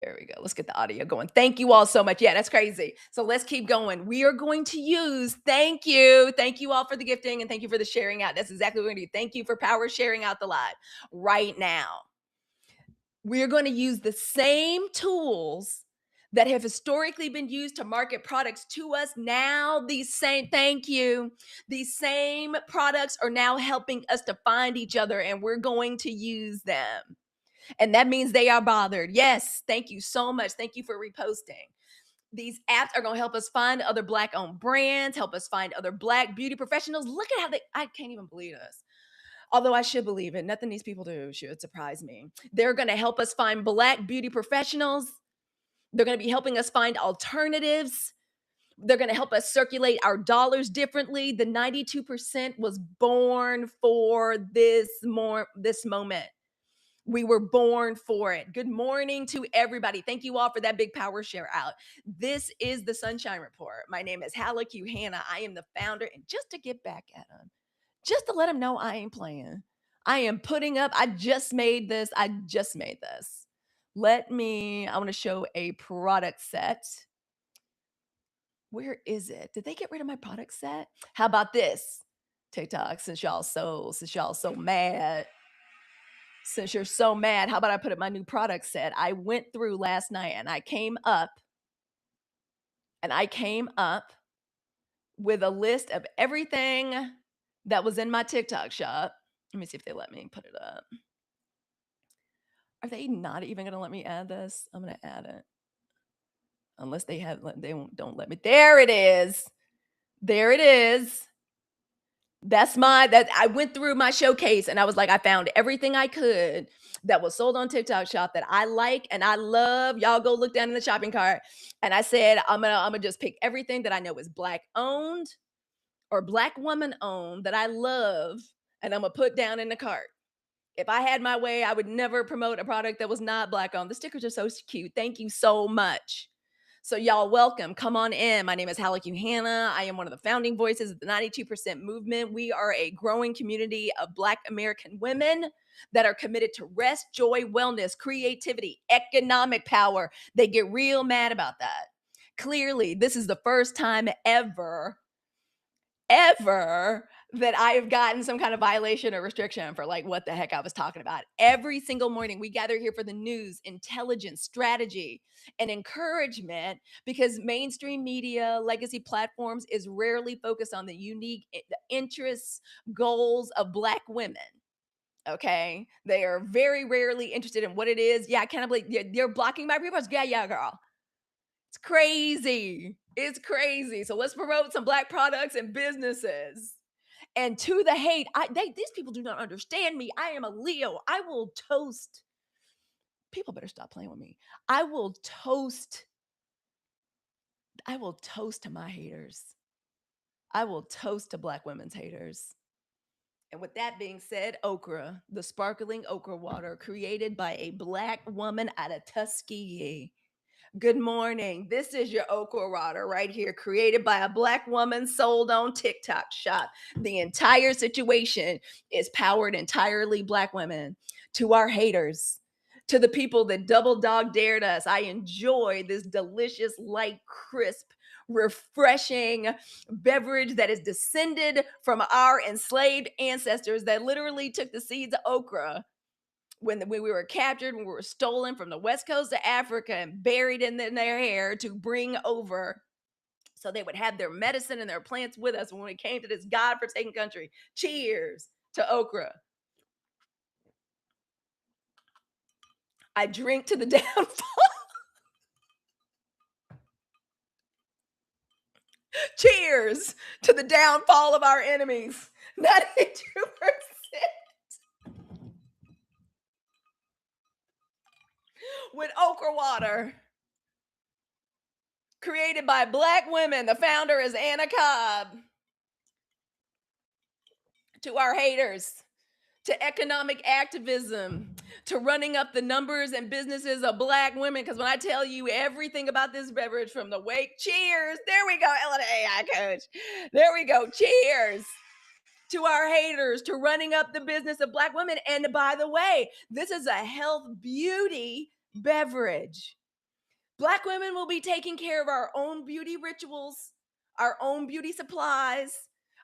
There we go. Let's get the audio going. Thank you all so much. Yeah, that's crazy. So let's keep going. We are going to use, thank you. Thank you all for the gifting and thank you for the sharing out. That's exactly what we're going to do. Thank you for power sharing out the live right now. We're going to use the same tools that have historically been used to market products to us. Now, thank you. These same products are now helping us to find each other, and we're going to use them. And that means they are bothered. Yes, thank you so much. Thank you for reposting. These apps are going to help us find other Black owned brands, help us find other Black beauty professionals. Look at how I can't even believe this. Although I should believe it. Nothing these people do should surprise me. They're going to help us find Black beauty professionals. They're going to be helping us find alternatives. They're going to help us circulate our dollars differently. The 92% was born for this moment. We were born for it. Good morning to everybody. Thank you all for that big power share out. This is the Sunshine Report. My name is Halicue Hannah. I am the founder. And just to get back at them, just to let them know I ain't playing. I am putting up, I just made this. I want to show a product set. Where is it? Did they get rid of my product set? How about this? TikTok, since y'all so mad. Since you're so mad, how about I put up my new product set? I went through last night and I came up with a list of everything that was in my TikTok shop. Let me see if they let me put it up. Are they not even going to let me add this? I'm going to add it. Unless they don't let me. There it is. There it is. I went through my showcase and I was like, I found everything I could that was sold on TikTok shop that I like and I love. Y'all go look down in the shopping cart. And I said, I'm gonna just pick everything that I know is Black owned or Black woman owned that I love, and I'm gonna put down in the cart. If I had my way, I would never promote a product that was not Black owned. The stickers are so cute. Thank you so much. So y'all welcome. Come on in. My name is Halicue Hannah. I am one of the founding voices of the 92% movement. We are a growing community of Black American women that are committed to rest, joy, wellness, creativity, economic power. They get real mad about that. Clearly, this is the first time ever that I have gotten some kind of violation or restriction for like what the heck I was talking about. Every single morning we gather here for the news, intelligence, strategy, and encouragement, because mainstream media, legacy platforms is rarely focused on the unique interests, goals of Black women. Okay. They are very rarely interested in what it is. Yeah, I can't believe you're blocking my repost. Yeah, girl. It's crazy. It's crazy. So let's promote some Black products and businesses. And to the hate, these people do not understand me. I am a Leo. I will toast. People better stop playing with me. I will toast to my haters. I will toast to Black women's haters. And with that being said, okra, the sparkling okra water created by a Black woman out of Tuskegee. Good morning. This is your okra water right here, created by a Black woman, sold on TikTok shop. The entire situation is powered entirely Black women. To our haters, to the people that double dog dared us, I enjoy this delicious, light, crisp, refreshing beverage that is descended from our enslaved ancestors that literally took the seeds of okra when we were captured, when we were stolen from the west coast of Africa and buried in their hair to bring over so they would have their medicine and their plants with us when we came to this God-forsaken country. Cheers to okra. I drink to the downfall. Cheers to the downfall of our enemies. 92%. With okra water. Created by Black women. The founder is Anna Cobb. To our haters, to economic activism, to running up the numbers and businesses of Black women. Because when I tell you everything about this beverage from the wake, cheers. There we go, Ellen AI coach. There we go. Cheers to our haters, to running up the business of Black women. And by the way, this is a health beauty beverage. Black women will be taking care of our own beauty rituals, our own beauty supplies,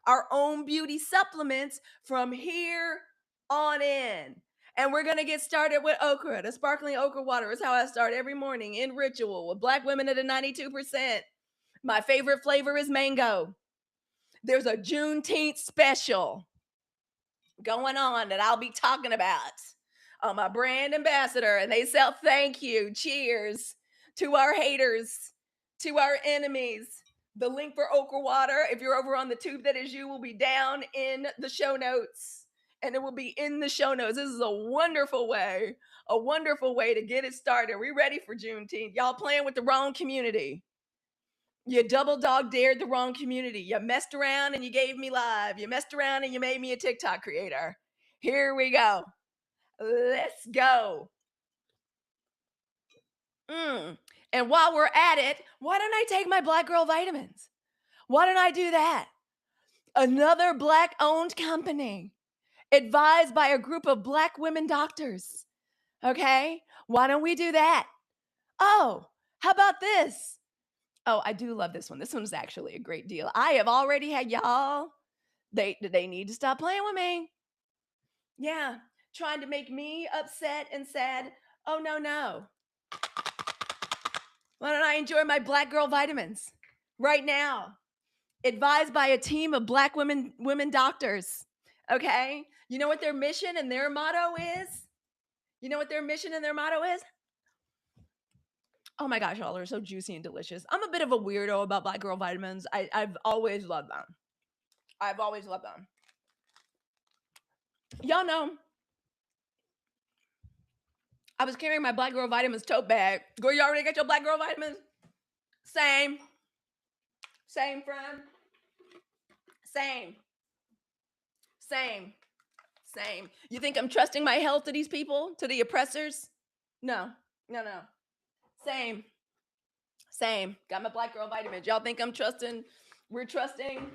our own beauty supplements from here on in. And we're going to get started with okra. The sparkling okra water is how I start every morning in ritual with black women at a 92%. My favorite flavor is mango. There's a Juneteenth special going on that I'll be talking about on my brand ambassador, and they sell thank you. Cheers to our haters, to our enemies. The link for okra water, if you're over on the tube that is you, will be down in the show notes. And it will be in the show notes. This is a wonderful way to get it started. We ready for Juneteenth. Y'all playing with the wrong community. You double dog dared the wrong community. You messed around and you gave me live. You messed around and you made me a TikTok creator. Here we go. Let's go. And while we're at it, why don't I take my Black Girl vitamins? Why don't I do that? Another Black owned company advised by a group of Black women doctors. Okay? Why don't we do that? Oh, how about this? Oh, I do love this one. This one's actually a great deal. I have already had y'all. They need to stop playing with me. Yeah, trying to make me upset and sad. Oh, no. Why don't I enjoy my Black Girl vitamins right now? Advised by a team of Black women doctors. Okay? You know what their mission and their motto is? You know what their mission and their motto is? Oh my gosh, y'all are so juicy and delicious. I'm a bit of a weirdo about Black Girl vitamins. I've always loved them. I've always loved them. Y'all know I was carrying my Black Girl vitamins tote bag. Girl, you already got your Black Girl vitamins? Same. Same, friend. Same. Same. Same. You think I'm trusting my health to these people, to the oppressors? No. Same. Got my Black Girl vitamins. Y'all think we're trusting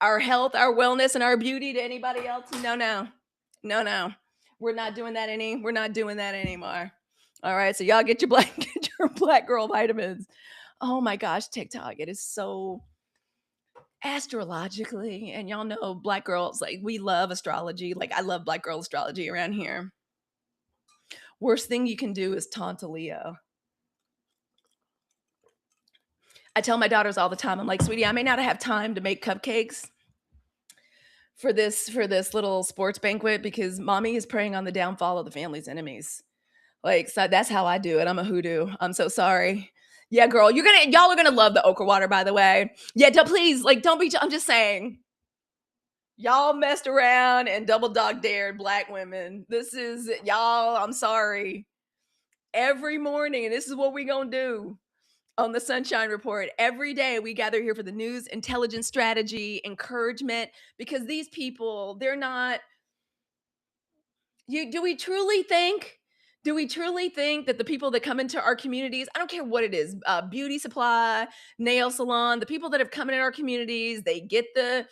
our health, our wellness, and our beauty to anybody else? No. We're not doing that anymore. All right, so y'all get your Black Girl vitamins. Oh my gosh, TikTok, it is so astrologically, and y'all know Black girls, like, we love astrology. Like, I love Black girl astrology around here. Worst thing you can do is taunt a Leo. I tell my daughters all the time, I'm like, sweetie, I may not have time to make cupcakes for this little sports banquet because mommy is preying on the downfall of the family's enemies. Like, so that's how I do it. I'm a hoodoo. I'm so sorry. Yeah, girl, y'all are gonna love the okra water, by the way. Yeah, don't be. I'm just saying, y'all messed around and double dog dared Black women. This is y'all. I'm sorry. Every morning, and this is what we gonna do on the Sunshine Report. Every day we gather here for the news, intelligence, strategy, encouragement, because these people, they're not. Do we truly think that the people that come into our communities, I don't care what it is, beauty supply, nail salon, the people that have come in our communities, they get the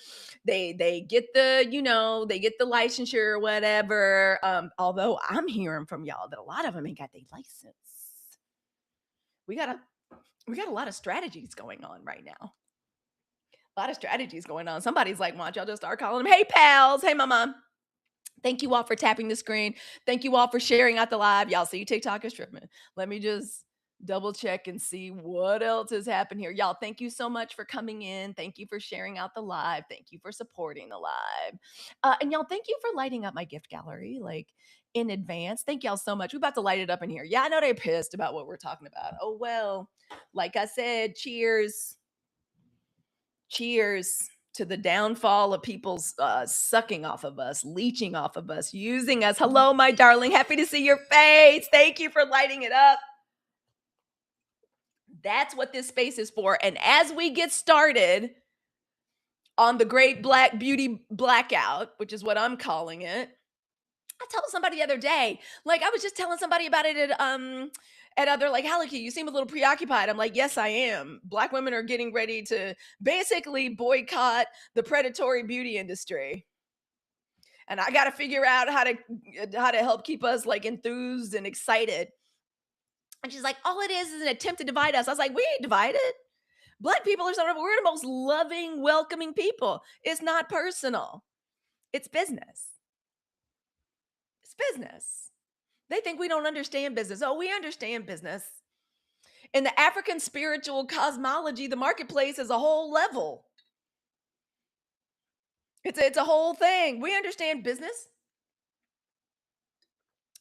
licensure or whatever. Although I'm hearing from y'all that a lot of them ain't got their license. We got a lot of strategies going on right now. A lot of strategies going on. Somebody's like, why don't y'all just start calling them, hey pals, hey mama. Thank you all for tapping the screen. Thank you all for sharing out the live. Y'all see TikTok is tripping. Let me just double check and see what else has happened here. Y'all, thank you so much for coming in. Thank you for sharing out the live. Thank you for supporting the live. And y'all, thank you for lighting up my gift gallery, like, in advance. Thank y'all so much. We're about to light it up in here. Yeah, I know they're pissed about what we're talking about. Oh, well, like I said, cheers. Cheers to the downfall of people's sucking off of us, leeching off of us, using us. Hello, my darling. Happy to see your face. Thank you for lighting it up. That's what this space is for. And as we get started on the Great Black Beauty Blackout, which is what I'm calling it, I told somebody the other day, like, I was just telling somebody about it at other, like, Halicue, you seem a little preoccupied. I'm like, yes, I am. Black women are getting ready to basically boycott the predatory beauty industry. And I got to figure out how to help keep us, like, enthused and excited And she's like, all it is an attempt to divide us. I was like, we ain't divided. Black people are some of, we're the most loving, welcoming people. It's not personal. It's business. It's business. They think we don't understand business. Oh, we understand business. In the African spiritual cosmology, the marketplace is a whole level. It's a whole thing. We understand business.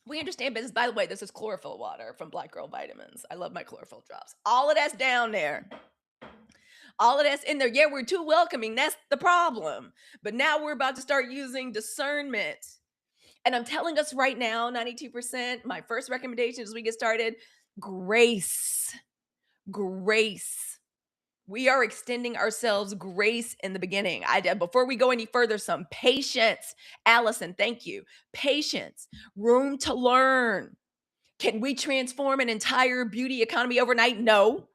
We understand business. By the way, this is chlorophyll water from Black Girl Vitamins. I love my chlorophyll drops. All of that's down there. All of that's in there. Yeah, we're too welcoming. That's the problem. But now we're about to start using discernment. And I'm telling us right now, 92%, my first recommendation as we get started, grace. Grace. We are extending ourselves grace in the beginning. Before we go any further, some patience. Allison, thank you. Patience, room to learn. Can we transform an entire beauty economy overnight? No.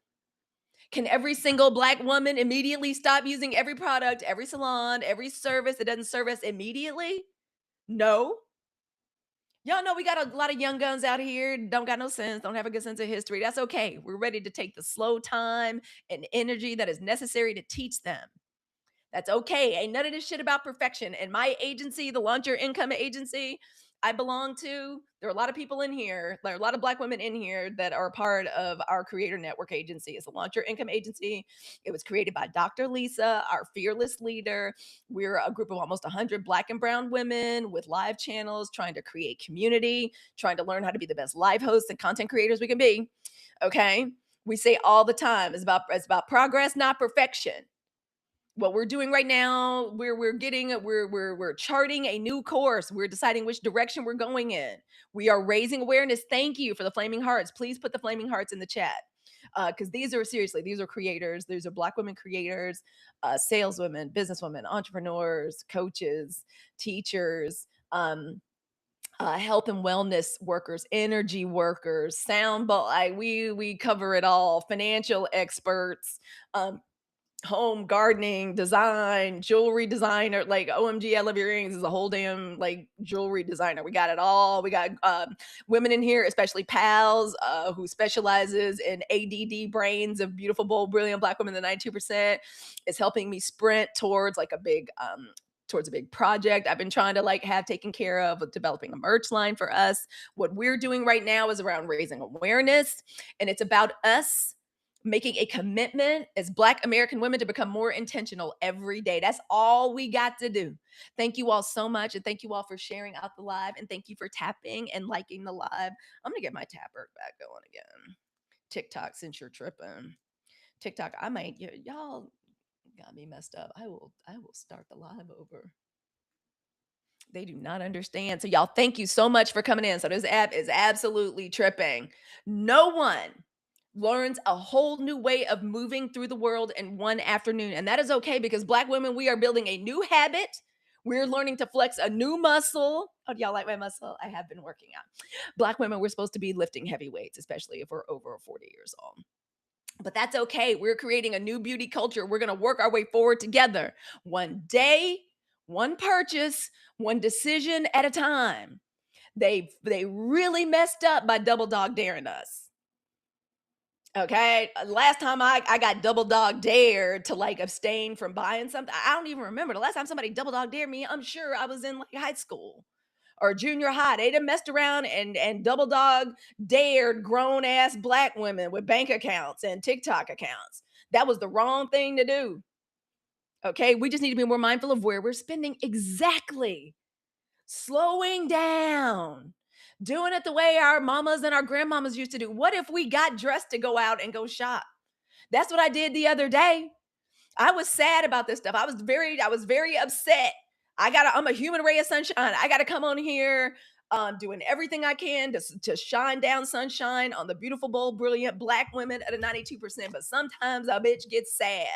Can every single Black woman immediately stop using every product, every salon, every service that doesn't serve us immediately? No. Y'all know we got a lot of young guns out here, don't got no sense, don't have a good sense of history. That's okay. We're ready to take the slow time and energy that is necessary to teach them. That's okay. Ain't none of this shit about perfection. And my agency, the Launch Your Income agency I belong to, there are a lot of people in here. There are a lot of Black women in here that are part of our Creator Network agency. It's the Launch Your Income agency. It was created by Dr. Lisa, our fearless leader. We're a group of almost 100 Black and brown women with live channels trying to create community, trying to learn how to be the best live hosts and content creators we can be. Okay. We say all the time, it's about progress, not perfection. What we're doing right now, we're charting a new course. We're deciding which direction we're going in. We are raising awareness. Thank you for the flaming hearts. Please put the flaming hearts in the chat. Because these are creators. These are Black women creators, saleswomen, businesswomen, entrepreneurs, coaches, teachers, health and wellness workers, energy workers, we cover it all. Financial experts, home gardening, design, jewelry designer. Like, OMG, I love your earrings is a whole damn like jewelry designer. We got it all. We got women in here, especially pals, who specializes in ADD brains of beautiful, bold, brilliant Black women. The 92% is helping me sprint towards like towards a big project I've been trying to like have taken care of, with developing a merch line for us. What we're doing right now is around raising awareness, and it's about us making a commitment as Black American women to become more intentional every day. That's all we got to do. Thank you all so much. And thank you all for sharing out the live. And thank you for tapping and liking the live. I'm going to get my tapper back going again. TikTok, since you're tripping. TikTok, y'all got me messed up. I will start the live over. They do not understand. So y'all, thank you so much for coming in. So this app is absolutely tripping. No one learns a whole new way of moving through the world in one afternoon. And that is okay, because Black women, we are building a new habit. We're learning to flex a new muscle. Oh, do y'all like my muscle? I have been working out. Black women, we're supposed to be lifting heavy weights, especially if we're over 40 years old. But that's okay. We're creating a new beauty culture. We're going to work our way forward together. One day, one purchase, one decision at a time. They really messed up by double dog daring us. Okay. Last time I got double dog dared to like abstain from buying something. I don't even remember the last time somebody double dog dared me. I'm sure I was in like high school or junior high. They done messed around and double dog dared grown ass Black women with bank accounts and TikTok accounts. That was the wrong thing to do. Okay. We just need to be more mindful of where we're spending. Exactly. Slowing down. Doing it the way our mamas and our grandmamas used to do. What if we got dressed to go out and go shop? That's what I did the other day. I was sad about this stuff. I was very upset. I'm a human ray of sunshine. I got to come on here doing everything I can to shine down sunshine on the beautiful, bold, brilliant Black women at a 92%. But sometimes a bitch gets sad.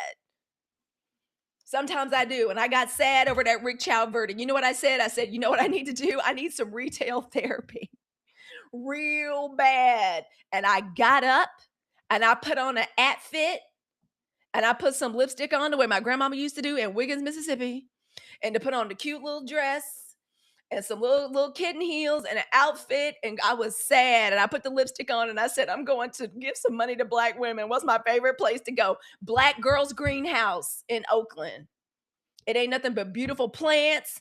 Sometimes I do. And I got sad over that Rick Chow verdict. You know what I said? I said, you know what I need to do? I need some retail therapy real bad. And I got up and I put on an outfit and I put some lipstick on the way my grandmama used to do in Wiggins, Mississippi, and to put on the cute little dress and some little kitten heels and an outfit, and I was sad. And I put the lipstick on, and I said, "I'm going to give some money to Black women." What's my favorite place to go? Black Girls Greenhouse in Oakland. It ain't nothing but beautiful plants,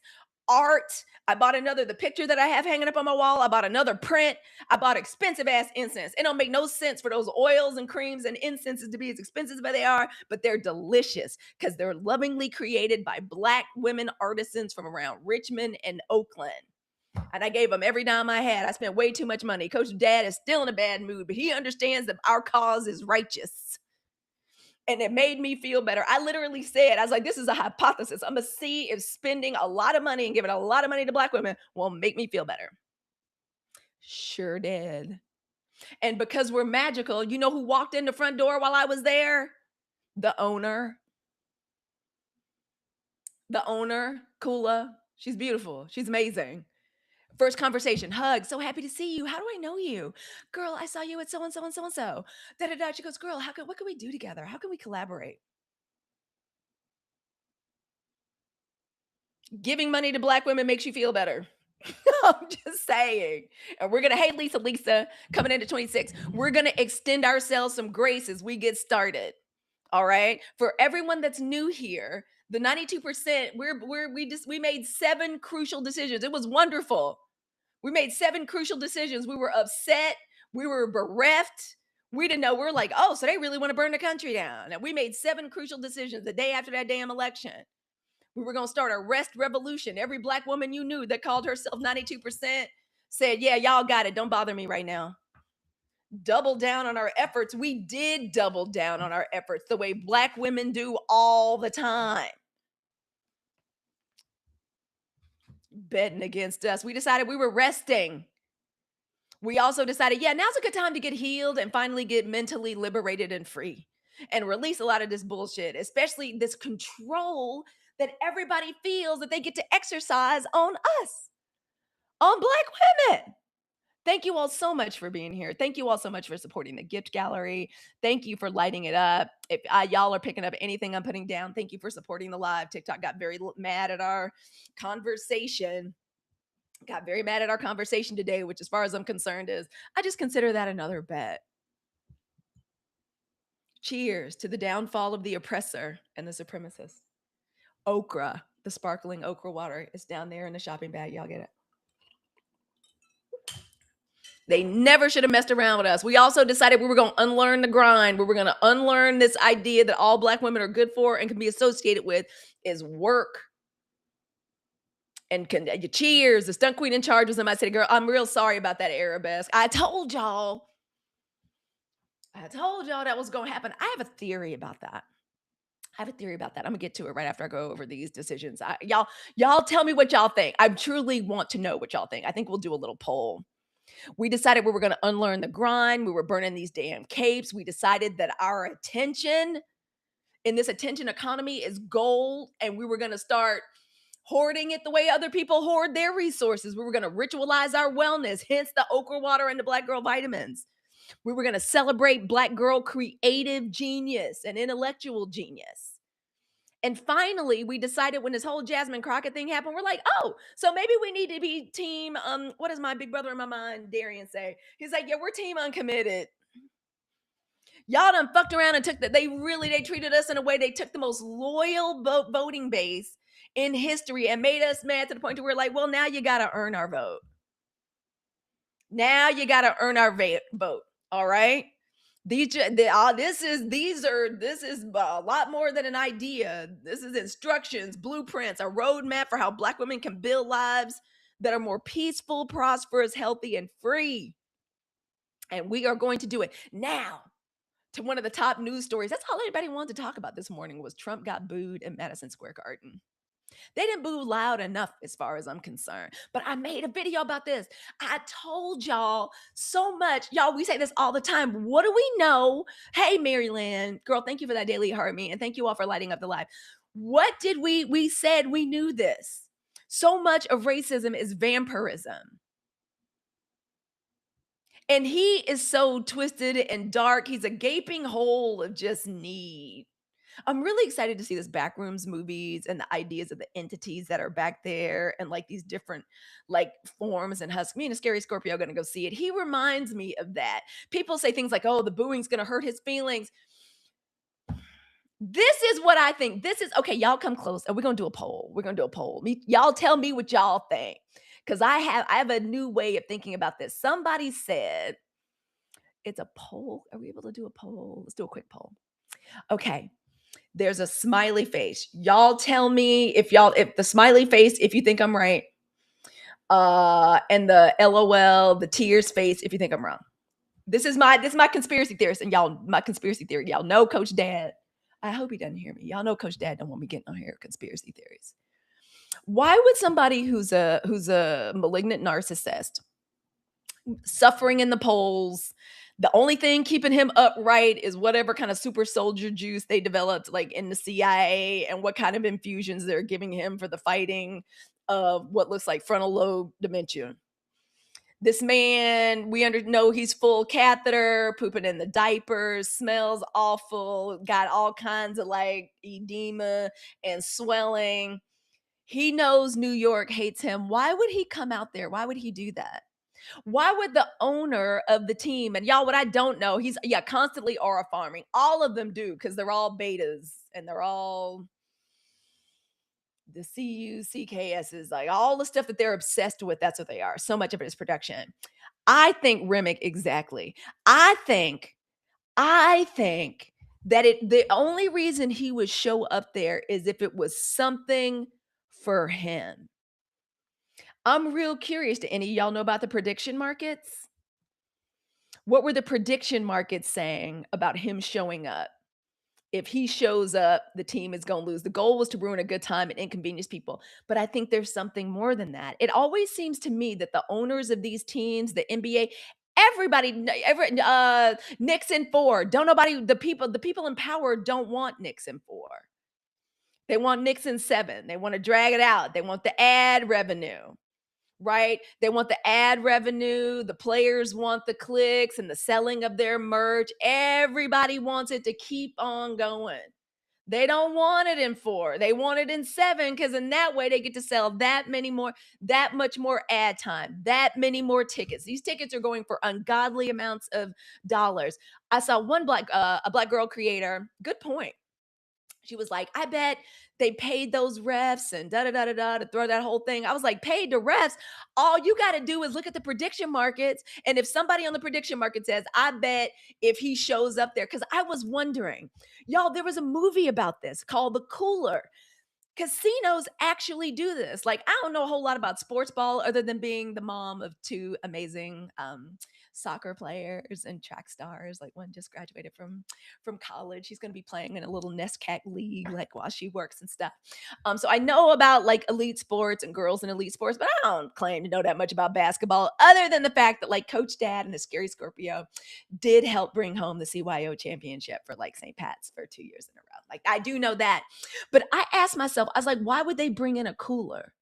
art. I bought another, the picture that I have hanging up on my wall. I bought another print. I bought expensive ass incense. It don't make no sense for those oils and creams and incenses to be as expensive as they are, but they're delicious because they're lovingly created by Black women artisans from around Richmond and Oakland. And I gave them every dime I had. I spent way too much money. Coach Dad is still in a bad mood, but he understands that our cause is righteous. And it made me feel better. I literally said, I was like, this is a hypothesis. I'm gonna see if spending a lot of money and giving a lot of money to Black women will make me feel better. Sure did. And because we're magical, you know who walked in the front door while I was there? The owner. The owner, Kula. She's beautiful. She's amazing. First conversation, hug. So happy to see you. How do I know you? Girl, I saw you at so and so and so and so. Da da da. She goes, girl, what can we do together? How can we collaborate? Giving money to Black women makes you feel better. I'm just saying. And we're going to, hey, Lisa, coming into 26, we're going to extend ourselves some grace as we get started. All right. For everyone that's new here, the 92%, we made 7 crucial decisions. It was wonderful. We made 7 crucial decisions. We were upset. We were bereft. We didn't know. We were like, oh, so they really want to burn the country down. And we made 7 crucial decisions the day after that damn election. We were going to start a rest revolution. Every Black woman you knew that called herself 92% said, yeah, y'all got it. Don't bother me right now. Double down on our efforts. We did double down on our efforts the way Black women do all the time. Betting against us. We decided we were resting. We also decided, yeah, now's a good time to get healed and finally get mentally liberated and free and release a lot of this bullshit, especially this control that everybody feels that they get to exercise on us, on Black women. Thank you all so much for being here. Thank you all so much for supporting the gift gallery. Thank you for lighting it up. If y'all are picking up anything I'm putting down, thank you for supporting the live. TikTok got very mad at our conversation. Got very mad at our conversation today, which as far as I'm concerned is, I just consider that another bet. Cheers to the downfall of the oppressor and the supremacist. Okra, the sparkling okra water is down there in the shopping bag. Y'all get it? They never should have messed around with us. We also decided we were going to unlearn the grind. We were going to unlearn this idea that all Black women are good for and can be associated with is work. And cheers, the stunt queen in charge was in my city. Girl, I'm real sorry about that arabesque. I told y'all that was going to happen. I have a theory about that. I'm gonna get to it right after I go over these decisions. Y'all tell me what y'all think. I truly want to know what y'all think. I think we'll do a little poll. We decided we were going to unlearn the grind. We were burning these damn capes. We decided that our attention in this attention economy is gold, and we were going to start hoarding it the way other people hoard their resources. We were going to ritualize our wellness, hence the okra water and the Black girl vitamins. We were going to celebrate Black girl creative genius and intellectual genius. And finally, we decided when this whole Jasmine Crockett thing happened, we're like, oh, so maybe we need to be team, what does my big brother in my mind, Darian, say? He's like, yeah, we're team uncommitted. Y'all done fucked around and they treated us in a way. They took the most loyal voting base in history and made us mad to the point where we're like, well, now you got to earn our vote. Now you got to earn our vote. All right. This is a lot more than an idea. This is instructions, blueprints, a roadmap for how Black women can build lives that are more peaceful, prosperous, healthy, and free. And we are going to do it now. To one of the top news stories. That's all anybody wanted to talk about this morning was Trump got booed in Madison Square Garden. They didn't boo loud enough as far as I'm concerned. But I made a video about this. I told y'all so much. Y'all, we say this all the time. What do we know? Hey, Maryland. Girl, thank you for that daily heart me. And thank you all for lighting up the live. What did we said we knew this. So much of racism is vampirism. And he is so twisted and dark. He's a gaping hole of just need. I'm really excited to see this Backrooms movies and the ideas of the entities that are back there and like these different like forms and husks. Me and a scary Scorpio gonna go see it. He reminds me of that. People say things like, "Oh, the booing's gonna hurt his feelings." This is what I think. This is okay. Y'all come close, and we're gonna do a poll. We're gonna do a poll. Y'all tell me what y'all think, because I have a new way of thinking about this. Somebody said it's a poll. Are we able to do a poll? Let's do a quick poll. Okay. There's a smiley face. Y'all tell me if the smiley face, if you think I'm right, and the LOL, the tears face, if you think I'm wrong. This is my conspiracy theorist, and y'all my conspiracy theory. Y'all know Coach Dad. I hope he doesn't hear me. Y'all know Coach Dad don't want me getting on here conspiracy theories. Why would somebody who's a malignant narcissist suffering in the polls. The only thing keeping him upright is whatever kind of super soldier juice they developed, like in the CIA, and what kind of infusions they're giving him for the fighting of what looks like frontal lobe dementia. This man, we know he's full catheter, pooping in the diapers, smells awful, got all kinds of like edema and swelling. He knows New York hates him. Why would he come out there? Why would he do that? Why would the owner of the team, and y'all, what I don't know, he's constantly aura farming. All of them do because they're all betas and they're all the CUCKSs, like all the stuff that they're obsessed with. That's what they are. So much of it is production. I think Remick exactly. I think, I think that the only reason he would show up there is if it was something for him. I'm real curious. Do any of y'all know about the prediction markets? What were the prediction markets saying about him showing up? If he shows up, the team is going to lose. The goal was to ruin a good time and inconvenience people. But I think there's something more than that. It always seems to me that the owners of these teams, the NBA, everybody, Knicks in four. Don't nobody, the people in power don't want Knicks in four. They want Knicks in seven. They want to drag it out. They want the ad revenue. Right? They want the ad revenue. The players want the clicks and the selling of their merch. Everybody wants it to keep on going. They don't want it in four. They want it in seven because in that way they get to sell that much more ad time, that many more tickets. These tickets are going for ungodly amounts of dollars. I saw a black girl creator. Good point. She was like, I bet they paid those refs and da da da da da to throw that whole thing. I was like, paid the refs. All you got to do is look at the prediction markets. And if somebody on the prediction market says, I bet if he shows up there, because I was wondering, y'all, there was a movie about this called The Cooler. Casinos actually do this. Like, I don't know a whole lot about sports ball other than being the mom of two amazing soccer players and track stars. Like, one just graduated from college. She's going to be playing in a little NESCAC league, like while she works and stuff. So I know about like elite sports and girls in elite sports, but I don't claim to know that much about basketball, other than the fact that like Coach Dad and the Scary Scorpio did help bring home the CYO championship for like St. Pat's for 2 years in a row. Like, I do know that. But I asked myself, I was like, why would they bring in a cooler?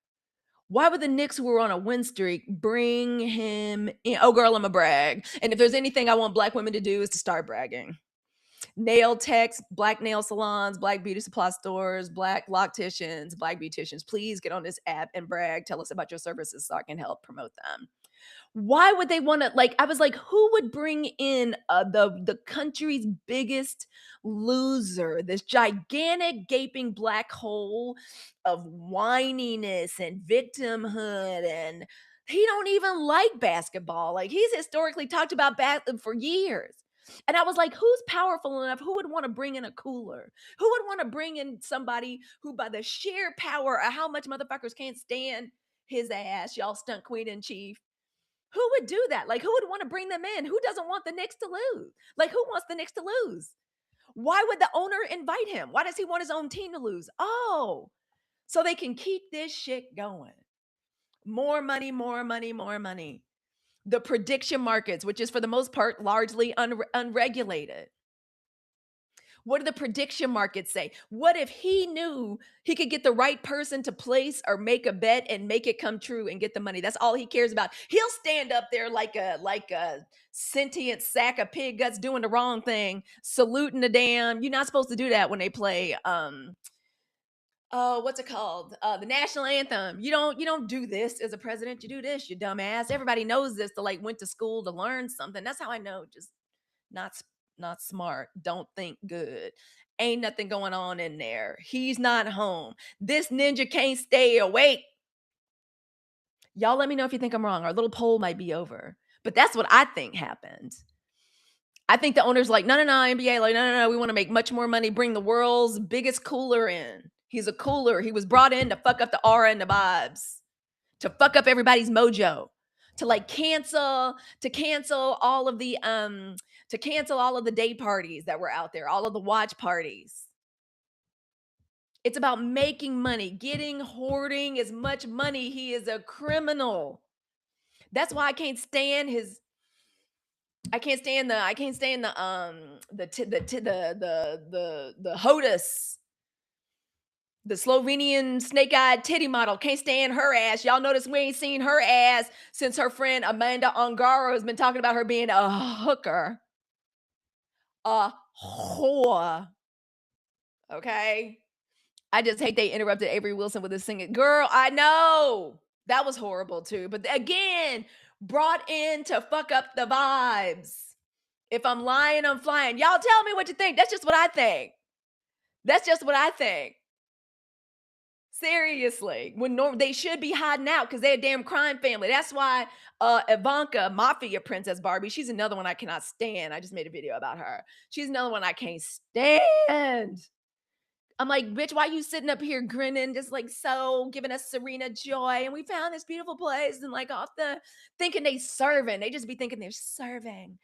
Why would the Knicks, who were on a win streak, bring him in? Oh, girl, I'm a brag. And if there's anything I want black women to do is to start bragging. Nail techs, black nail salons, black beauty supply stores, black locticians, black beauticians, please get on this app and brag. Tell us about your services so I can help promote them. Why would they want to, like, I was like, who would bring in the country's biggest loser, this gigantic gaping black hole of whininess and victimhood, and he don't even like basketball. Like, he's historically talked about for years. And I was like, who's powerful enough? Who would want to bring in a cooler? Who would want to bring in somebody who, by the sheer power of how much motherfuckers can't stand his ass, y'all stunt queen in chief, who would do that? Like, who would want to bring them in? Who doesn't want the Knicks to lose? Like, who wants the Knicks to lose? Why would the owner invite him? Why does he want his own team to lose? Oh, so they can keep this shit going. More money, more money, more money. The prediction markets, which is for the most part largely unregulated. What do the prediction markets say? What if he knew he could get the right person to place or make a bet and make it come true and get the money? That's all he cares about. He'll stand up there like a sentient sack of pig guts doing the wrong thing, saluting the damn. You're not supposed to do that when they play oh, what's it called? The national anthem. You don't do this as a president. You do this, you dumbass. Everybody knows this. To like went to school to learn something. That's how I know. Just not not smart. Don't think good. Ain't nothing going on in there. He's not home. This ninja can't stay awake. Y'all let me know if you think I'm wrong. Our little poll might be over. But that's what I think happened. I think the owner's like, no, no, no, NBA, like, no, no, no, we want to make much more money, bring the world's biggest cooler in. He's a cooler. He was brought in to fuck up the aura and the vibes, to fuck up everybody's mojo, to like cancel all of the day parties that were out there, all of the watch parties. It's about making money, hoarding as much money. He is a criminal. That's why I can't stand the HOTUS, the Slovenian snake-eyed titty model. Can't stand her ass. Y'all notice we ain't seen her ass since her friend Amanda Ongaro has been talking about her being a hooker, a whore. Okay. I just hate they interrupted Avery Wilson with this singing. Girl, I know. That was horrible too. But again, brought in to fuck up the vibes. If I'm lying, I'm flying. Y'all tell me what you think. That's just what I think. That's just what I think. Seriously. They should be hiding out because they're a damn crime family. That's why Ivanka, Mafia Princess Barbie, she's another one I cannot stand. I just made a video about her. She's another one I can't stand. I'm like, bitch, why you sitting up here grinning, just like so, giving us Serena joy? And we found this beautiful place, and like off the thinking they serving. They just be thinking they're serving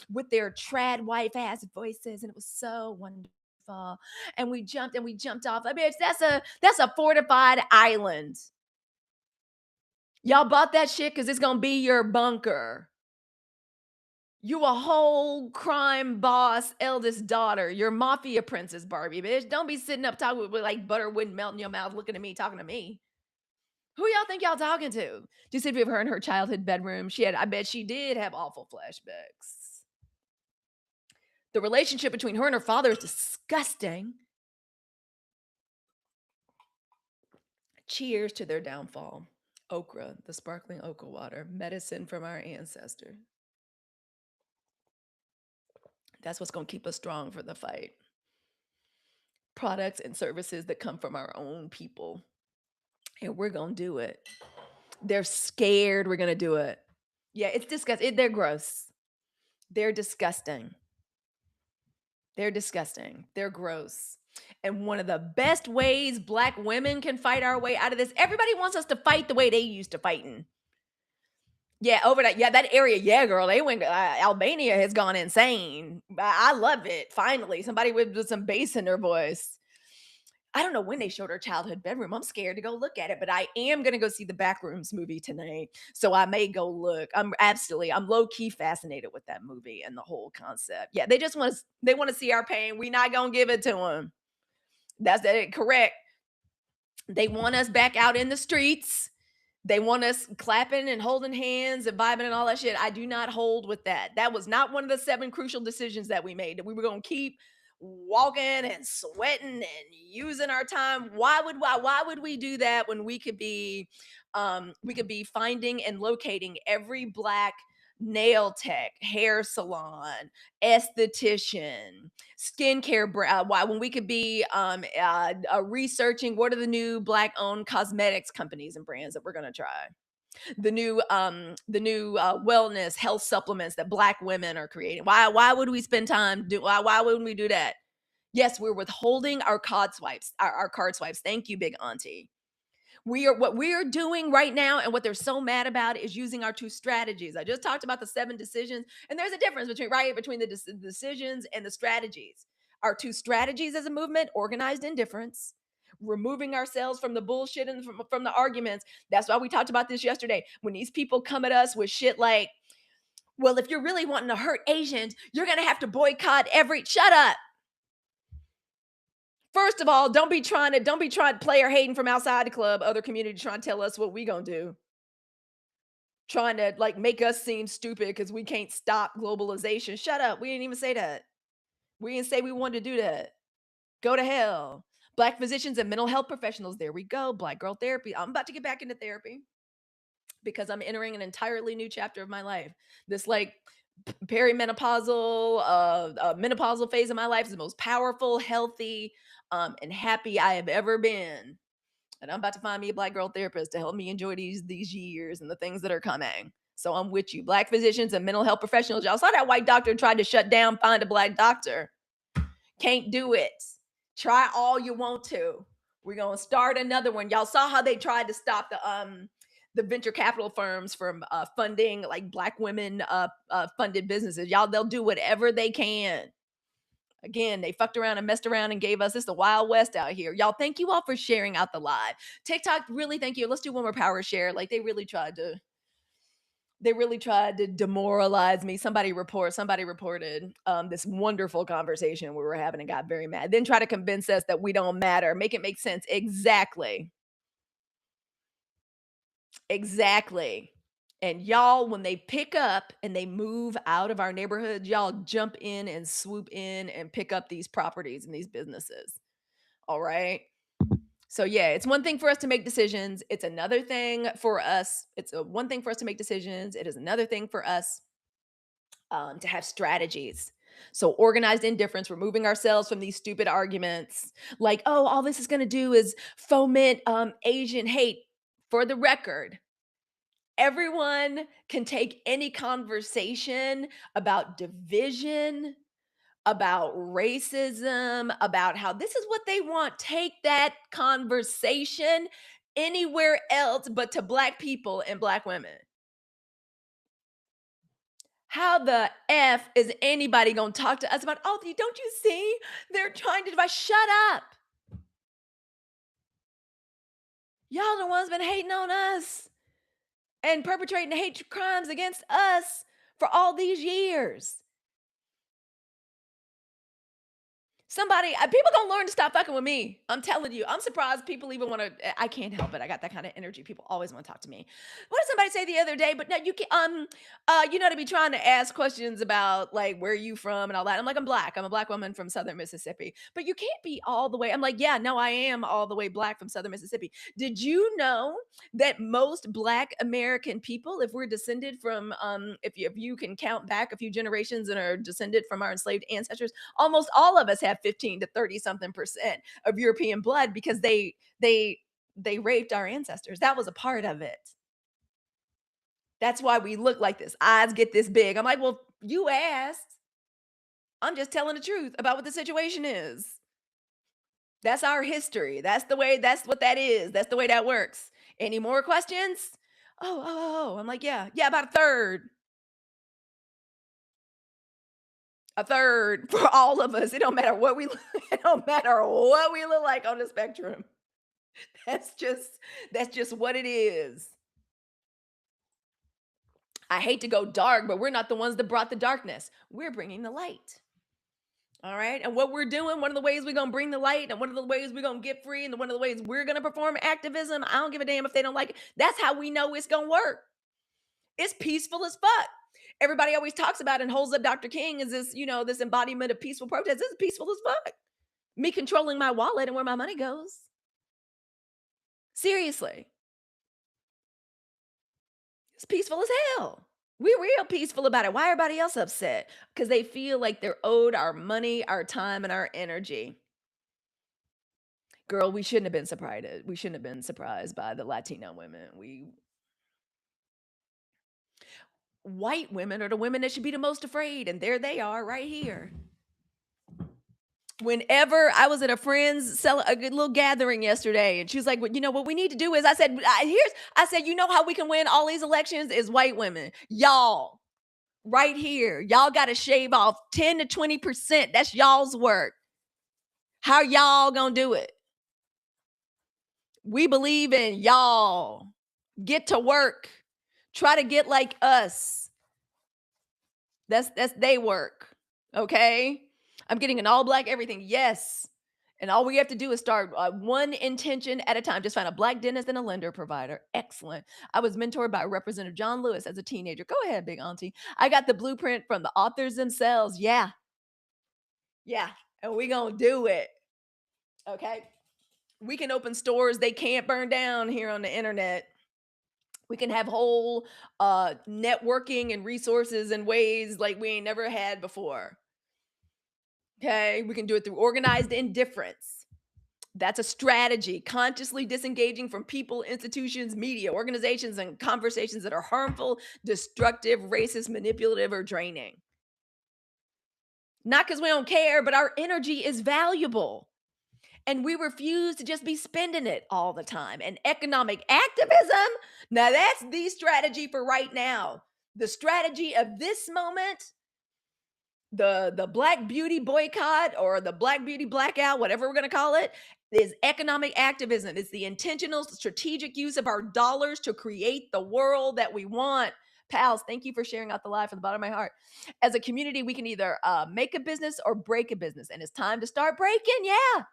with their trad wife ass voices, and it was so wonderful. And we jumped off. I mean, that's a fortified island. Y'all bought that shit because it's gonna be your bunker. You a whole crime boss, eldest daughter. You're mafia princess, Barbie, bitch. Don't be sitting up talking with like butter wouldn't melt in your mouth, looking at me, talking to me. Who y'all think y'all talking to? Do you see if you've heard her childhood bedroom? I bet she did have awful flashbacks. The relationship between her and her father is disgusting. Cheers to their downfall. Okra, the sparkling okra water, medicine from our ancestors. That's what's going to keep us strong for the fight. Products and services that come from our own people. And we're going to do it. They're scared we're going to do it. Yeah, it's disgusting. They're gross. They're disgusting. They're disgusting. They're gross. And one of the best ways Black women can fight our way out of this, everybody wants us to fight the way they used to fighting. Yeah, over that. Yeah, that area. Yeah, girl. They went. Albania has gone insane. I love it. Finally, somebody with some bass in their voice. I don't know when they showed her childhood bedroom. I'm scared to go look at it, but I am gonna go see the Backrooms movie tonight, so I may go look. I'm low key fascinated with that movie and the whole concept. Yeah, they just want to. They want to see our pain. We not gonna give it to them. That's correct. They want us back out in the streets. They want us clapping and holding hands and vibing and all that shit. I do not hold with that. That was not one of the 7 crucial decisions that we made. That we were going to keep walking and sweating and using our time. Why would we do that when we could be finding and locating every Black nail tech, hair salon, esthetician, skincare brand, when we could be researching what are the new Black owned cosmetics companies and brands that we're going to try, the new wellness health supplements that Black women are creating. Why would we spend time why wouldn't we do that? Yes, we're withholding our card swipes, our card swipes. Thank you, big auntie. What we are doing right now, and what they're so mad about, is using our 2 strategies. I just talked about the 7 decisions, and there's a difference between the decisions and the strategies. Our 2 strategies as a movement: organized indifference, removing ourselves from the bullshit and from the arguments. That's why we talked about this yesterday. When these people come at us with shit like, well, if you're really wanting to hurt Asians, you're gonna have to boycott every. Shut up. First of all, don't be trying player hating from outside the club, other community trying to tell us what we gonna do. Trying to like make us seem stupid because we can't stop globalization. Shut up. We didn't even say that. We didn't say we wanted to do that. Go to hell. Black physicians and mental health professionals. There we go. Black girl therapy. I'm about to get back into therapy because I'm entering an entirely new chapter of my life. This like perimenopausal, menopausal phase of my life is the most powerful, healthy, and happy I have ever been. And I'm about to find me a black girl therapist to help me enjoy these years and the things that are coming. So I'm with you. Black physicians and mental health professionals. Y'all saw that white doctor tried to shut down, find a black doctor. Can't do it. Try all you want to. We're gonna start another one. Y'all saw how they tried to stop the venture capital firms from funding like black women funded businesses. Y'all, they'll do whatever they can. Again, they fucked around and messed around and gave us this the Wild West out here. Y'all, thank you all for sharing out the live. TikTok, really thank you. Let's do one more power share. Like they really tried to demoralize me. Somebody reported this wonderful conversation we were having and got very mad. Then try to convince us that we don't matter. Make it make sense. Exactly. Exactly. And y'all, when they pick up and they move out of our neighborhoods, y'all jump in and swoop in and pick up these properties and these businesses. All right. So yeah, it's one thing for us to make decisions. It's another thing for us. It's a one thing for us to make decisions. It is another thing for us to have strategies. So organized indifference, removing ourselves from these stupid arguments, like, oh, all this is going to do is foment Asian hate. For the record, everyone can take any conversation about division, about racism, about how this is what they want. Take that conversation anywhere else but to black people and black women. How the F is anybody going to talk to us about, oh, don't you see? They're trying to divide. Shut up. Y'all the ones been hating on us and perpetrating hate crimes against us for all these years. People gonna learn to stop fucking with me. I'm telling you. I'm surprised people even want to. I can't help it. I got that kind of energy. People always want to talk to me. What did somebody say the other day? But no, you can. You know, to be trying to ask questions about like where you from and all that. I'm like, I'm black. I'm a black woman from Southern Mississippi. But you can't be all the way. I'm like, yeah, no, I am all the way black from Southern Mississippi. Did you know that most Black American people, if we're descended from, if you can count back a few generations and are descended from our enslaved ancestors, almost all of us have 15 to 30 something percent of European blood because they raped our ancestors. That was a part of it. That's why we look like this. Eyes get this big. I'm like, well, you asked. I'm just telling the truth about what the situation is. That's our history. That's what that is. That's the way that works. Any more questions? Oh. I'm like, yeah, about a third. A third for all of us. It don't matter what we it don't matter what we look like on the spectrum. That's just that's just what it is. I hate to go dark, but we're not the ones that brought the darkness. We're bringing the light. All right. And what we're doing, one of the ways we're going to bring the light and one of the ways we're going to get free and one of the ways we're going to perform activism, I don't give a damn if they don't like it. That's how we know it's going to work. It's peaceful as fuck. Everybody always talks about and holds up Dr. King as this, this embodiment of peaceful protest. This is peaceful as fuck. Me controlling my wallet and where my money goes. Seriously. It's peaceful as hell. We're real peaceful about it. Why everybody else upset? Because they feel like they're owed our money, our time, and our energy. Girl, we shouldn't have been surprised. We shouldn't have been surprised by the Latino women. White women are the women that should be the most afraid, and there they are right here. Whenever I was at a friend's a good little gathering yesterday, and she was like, well, what we need to do is, I said, you know how we can win all these elections is white women. Y'all, right here, y'all got to shave off 10 to 20%. That's y'all's work. How y'all gonna do it? We believe in y'all. Get to work. Try to get like us. That's they work. Okay? I'm getting an all black everything. Yes. And all we have to do is start one intention at a time. Just find a black dentist and a lender provider. Excellent. I was mentored by Representative John Lewis as a teenager. Go ahead, big auntie. I got the blueprint from the authors themselves. Yeah, yeah. And we gonna do it. Okay. We can open stores they can't burn down here on the internet. We can have whole networking and resources in ways like we ain't never had before. Okay. We can do it through organized indifference. That's a strategy, consciously disengaging from people, institutions, media, organizations, and conversations that are harmful, destructive, racist, manipulative, or draining. Not because we don't care, but our energy is valuable. And we refuse to just be spending it all the time. And economic activism, now that's the strategy for right now. The strategy of this moment, the Black Beauty boycott or the Black Beauty blackout, whatever we're going to call it, is economic activism. It's the intentional strategic use of our dollars to create the world that we want. Pals, thank you for sharing out the live from the bottom of my heart. As a community, we can either make a business or break a business, and it's time to start breaking. Yeah.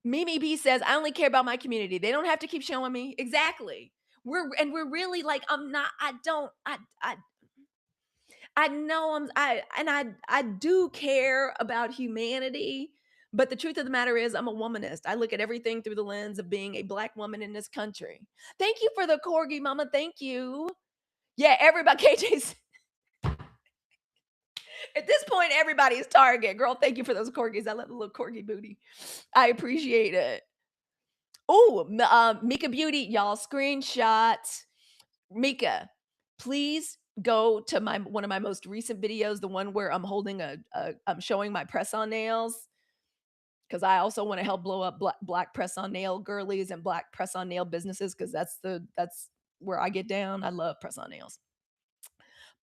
Mimi B says, I only care about my community. They don't have to keep showing me. Exactly. We're really like, I'm not, I don't, I know I do care about humanity, but the truth of the matter is I'm a womanist. I look at everything through the lens of being a black woman in this country. Thank you for the corgi, mama. Thank you. Yeah, everybody, KJ's at this point, everybody's target. Girl, thank you for those corgis. I love the little corgi booty. I appreciate it. Oh, Mika Beauty, y'all screenshot. Mika, please go to my one of my most recent videos, the one where I'm holding I'm showing my press on nails because I also want to help blow up black press on nail girlies and black press on nail businesses because that's where I get down. I love press on nails.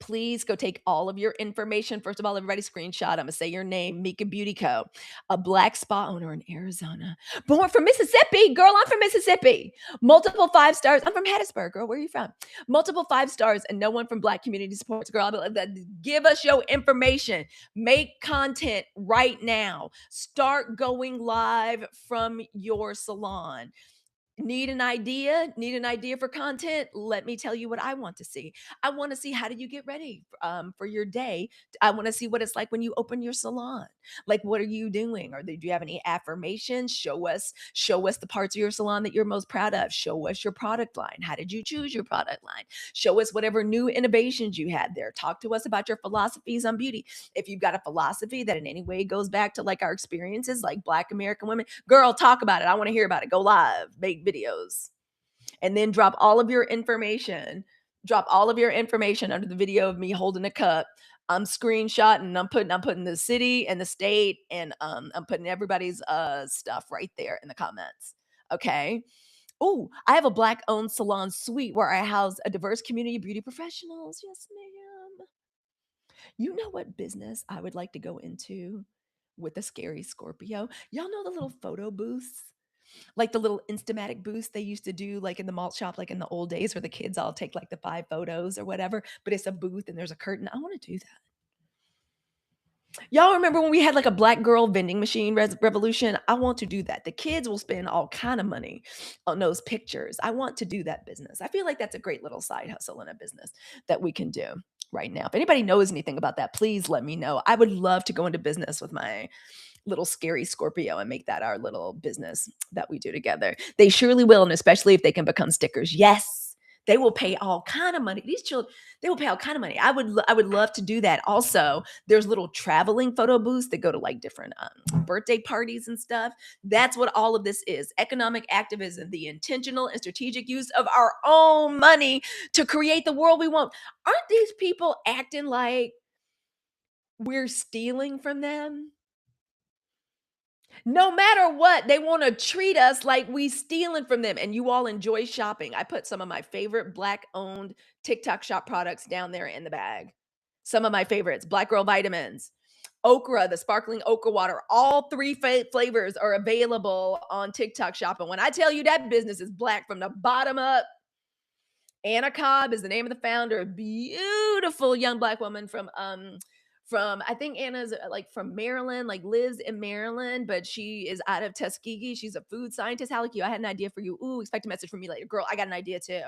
Please go take all of your information. First of all, everybody screenshot. I'm gonna say your name, Mika Beauty Co., a black spa owner in Arizona, born from Mississippi. Girl, I'm from Mississippi. Multiple 5 stars. I'm from Hattiesburg, girl. Where are you from? Multiple 5 stars, and no one from Black community supports. Girl, I'll be like, give us your information. Make content right now. Start going live from your salon. Need an idea? Need an idea for content? Let me tell you what I want to see. I want to see how do you get ready for your day. I want to see what it's like when you open your salon. Like, what are you doing? Or do you have any affirmations? Show us the parts of your salon that you're most proud of. Show us your product line. How did you choose your product line? Show us whatever new innovations you had there. Talk to us about your philosophies on beauty. If you've got a philosophy that in any way goes back to like our experiences, like Black American women, girl, talk about it. I want to hear about it. Go live, make videos, and then drop all of your information. Drop all of your information under the video of me holding a cup. I'm screenshotting. I'm putting the city and the state, and I'm putting everybody's stuff right there in the comments. Okay. Oh, I have a black owned salon suite where I house a diverse community of beauty professionals. Yes, ma'am. You know what business I would like to go into with a scary Scorpio? Y'all know the little photo booths? Like the little Instamatic booths they used to do like in the malt shop, like in the old days where the kids all take like the 5 photos or whatever, but it's a booth and there's a curtain. I want to do that. Y'all remember when we had like a black girl vending machine revolution? I want to do that. The kids will spend all kind of money on those pictures. I want to do that business. I feel like that's a great little side hustle and a business that we can do right now. If anybody knows anything about that, please let me know. I would love to go into business with my little scary Scorpio and make that our little business that we do together. They surely will, and especially if they can become stickers. Yes. They will pay all kind of money. These children, they will pay all kind of money. I would love to do that. Also, there's little traveling photo booths that go to like different birthday parties and stuff. That's what all of this is. Economic activism, the intentional and strategic use of our own money to create the world we want. Aren't these people acting like we're stealing from them? No matter what, they want to treat us like we stealing from them. And you all enjoy shopping. I put some of my favorite black owned TikTok shop products down there in the bag. Some of my favorites, Black Girl Vitamins, Okra, the sparkling okra water. All three flavors are available on TikTok shop. And when I tell you that business is black from the bottom up, Anna Cobb is the name of the founder, a beautiful young black woman from from I think Anna's like from Maryland, like lives in Maryland, but she is out of Tuskegee. She's a food scientist. Halicue, I had an idea for you. Ooh, expect a message from me later. Girl, I got an idea too.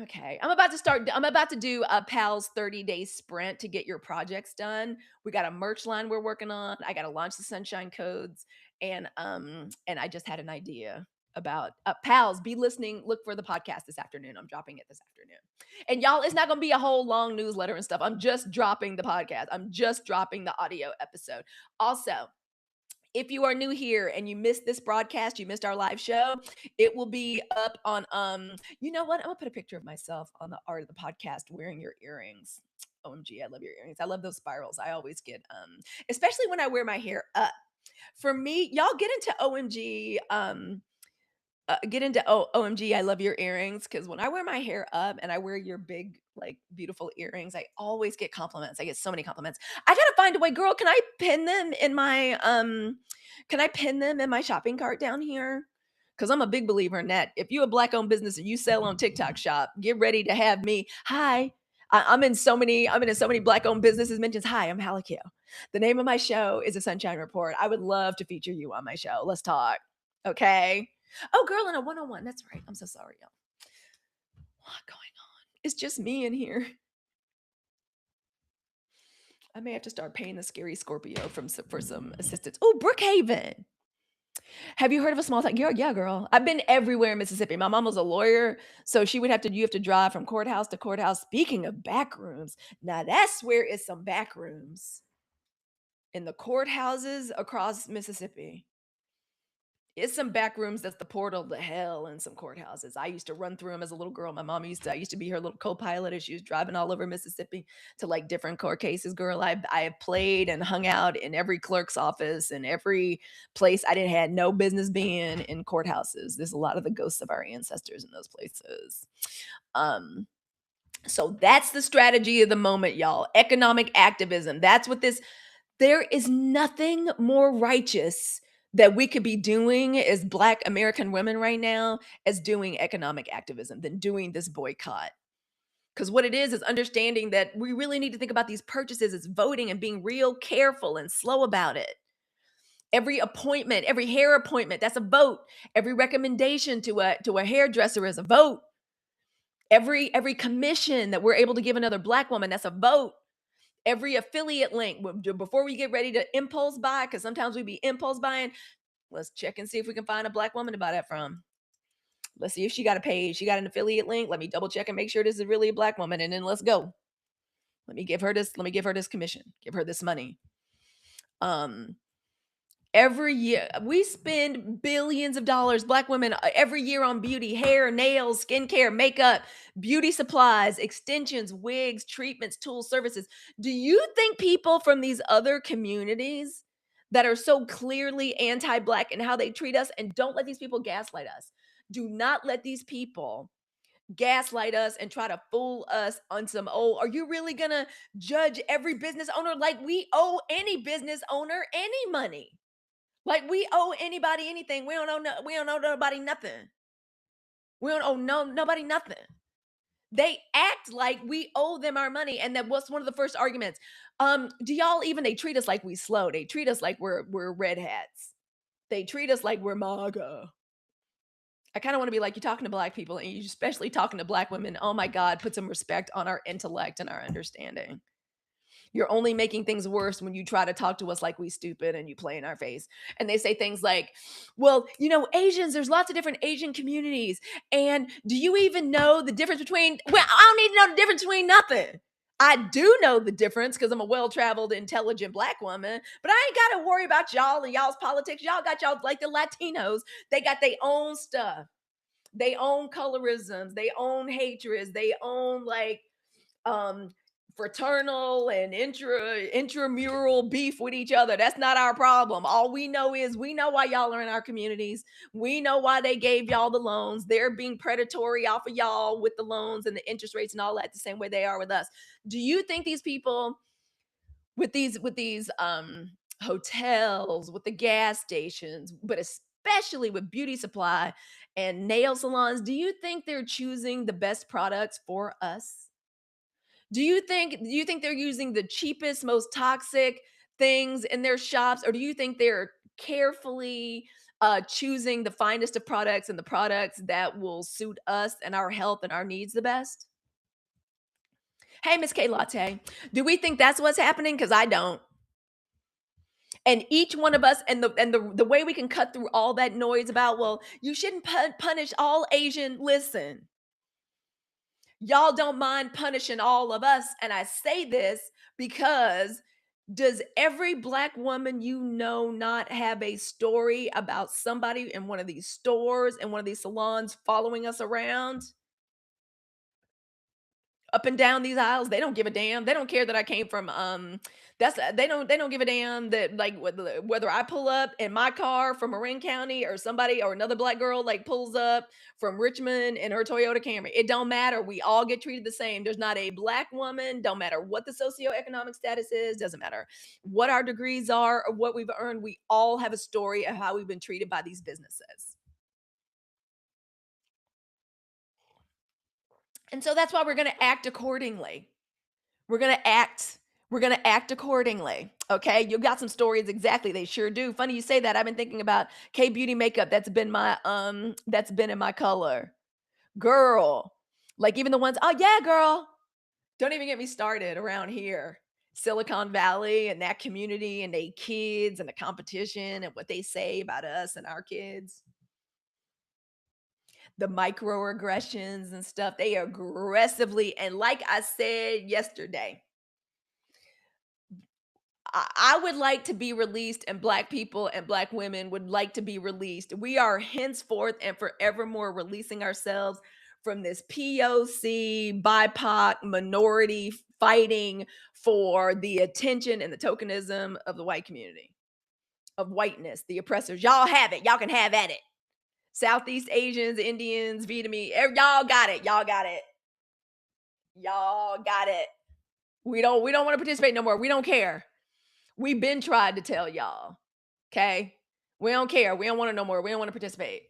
Okay. I'm about to do a PAL's 30-day sprint to get your projects done. We got a merch line we're working on. I got to launch the sunshine codes and I just had an idea about PALs be listening, look for the podcast this afternoon. I'm dropping it this afternoon. And y'all, it's not going to be a whole long newsletter and stuff. I'm just dropping the podcast. I'm just dropping the audio episode. Also, if you are new here and you missed this broadcast, you missed our live show, it will be up on you know what? I'm gonna put a picture of myself on the art of the podcast wearing your earrings. OMG, I love your earrings. I love those spirals. I always get especially when I wear my hair up. For me, y'all get into OMG get into OMG, I love your earrings because when I wear my hair up and I wear your big, like beautiful earrings, I always get compliments. I get so many compliments. I gotta find a way, girl. Can I pin them in my shopping cart down here? Because I'm a big believer in that. If you're a black owned business and you sell on TikTok shop, get ready to have me. Hi. I'm in so many black owned businesses mentions. Hi, I'm Halicue. The name of my show is a Sunshine Report. I would love to feature you on my show. Let's talk. Okay. Oh, girl in a one-on-one. That's right. I'm so sorry, y'all. What going on? It's just me in here. I may have to start paying the scary Scorpio for some assistance. Oh, Brookhaven. Have you heard of a small town? Yeah, girl. I've been everywhere in Mississippi. My mom was a lawyer, so you have to drive from courthouse to courthouse. Speaking of back rooms, now that's where is some back rooms in the courthouses across Mississippi. It's some back rooms that's the portal to hell in some courthouses. I used to run through them as a little girl. I used to be her little co-pilot as she was driving all over Mississippi to like different court cases. Girl, I have played and hung out in every clerk's office and every place I didn't had no business being in courthouses. There's a lot of the ghosts of our ancestors in those places. Um, so that's the strategy of the moment, y'all. Economic activism. That's what this there is nothing more righteous that we could be doing as Black American women right now as doing economic activism than doing this boycott. Because what it is understanding that we really need to think about these purchases as voting and being real careful and slow about it. Every appointment, every hair appointment, that's a vote. Every recommendation to a hairdresser is a vote. Every commission that we're able to give another Black woman, that's a vote. Every affiliate link before we get ready to impulse buy, because sometimes we be impulse buying. Let's check and see if we can find a Black woman to buy that from. Let's see if she got a page. She got an affiliate link. Let me double check and make sure this is really a Black woman, and then let's go. Let me give her this. Let me give her this commission. Give her this money. Every year we spend billions of dollars, Black women, every year on beauty, hair, nails, skincare, makeup, beauty supplies, extensions, wigs, treatments, tools, services. Do you think people from these other communities that are so clearly anti-Black and how they treat us, and don't let these people gaslight us? Do not let these people gaslight us and try to fool us on some, oh, are you really gonna judge every business owner like we owe any business owner any money? Like we owe anybody anything. We don't owe nobody nothing. We don't owe nobody nothing. They act like we owe them our money. And that was one of the first arguments. Do y'all even they treat us like we slow. They treat us like we're red hats. They treat us like we're MAGA. I kind of want to be like you talking to Black people and you especially talking to Black women. Oh my God, put some respect on our intellect and our understanding. You're only making things worse when you try to talk to us like we stupid and you play in our face. And they say things like, well, you know, Asians, there's lots of different Asian communities. And do you even know the difference between, well, I don't need to know the difference between nothing. I do know the difference because I'm a well-traveled, intelligent Black woman, but I ain't got to worry about y'all and y'all's politics. Y'all got y'all like the Latinos. They got their own stuff. They own colorisms. They own hatreds. They own like, um, fraternal and intramural beef with each other. That's not our problem. All we know is we know why y'all are in our communities. We know why they gave y'all the loans. They're being predatory off of y'all with the loans and the interest rates and all that the same way they are with us. Do you think these people with these hotels, with the gas stations, but especially with beauty supply and nail salons, do you think they're choosing the best products for us? Do you think they're using the cheapest, most toxic things in their shops, or do you think they're carefully choosing the finest of products and the products that will suit us and our health and our needs the best? Hey, Miss K Latte, do we think that's what's happening? Because I don't. And each one of us, and the way we can cut through all that noise about, well, you shouldn't punish all Asian. Listen, y'all don't mind punishing all of us. And I say this because does every black woman you know not have a story about somebody in one of these stores and one of these salons following us around up and down these aisles? They don't give a damn. They don't care that I came from that's they don't give a damn that, like, whether I pull up in my car from Marin County or somebody or another black girl like pulls up from Richmond in her Toyota Camry. It don't matter. We all get treated the same. There's not a black woman, don't matter what the socioeconomic status is, doesn't matter what our degrees are or what we've earned. We all have a story of how we've been treated by these businesses. And so that's why we're going to act accordingly. We're gonna act. We're gonna act accordingly. Okay. You got some stories. Exactly. They sure do. Funny you say that. I've been thinking about K Beauty makeup that's been in my color. Girl. Like even the ones, oh yeah, girl. Don't even get me started around here. Silicon Valley and that community and they kids and the competition and what they say about us and our kids. The microaggressions and stuff. They aggressively, and like I said yesterday, I would like to be released, and black people and black women would like to be released. We are henceforth and forevermore releasing ourselves from this POC, BIPOC, minority fighting for the attention and the tokenism of the white community, of whiteness, the oppressors. Y'all have it. Y'all can have at it. Southeast Asians, Indians, Vietnamese, y'all got it. Y'all got it. Y'all got it. We don't want to participate no more. We don't care. We've been tried to tell y'all. Okay. We don't care. We don't want to know more. We don't want to participate.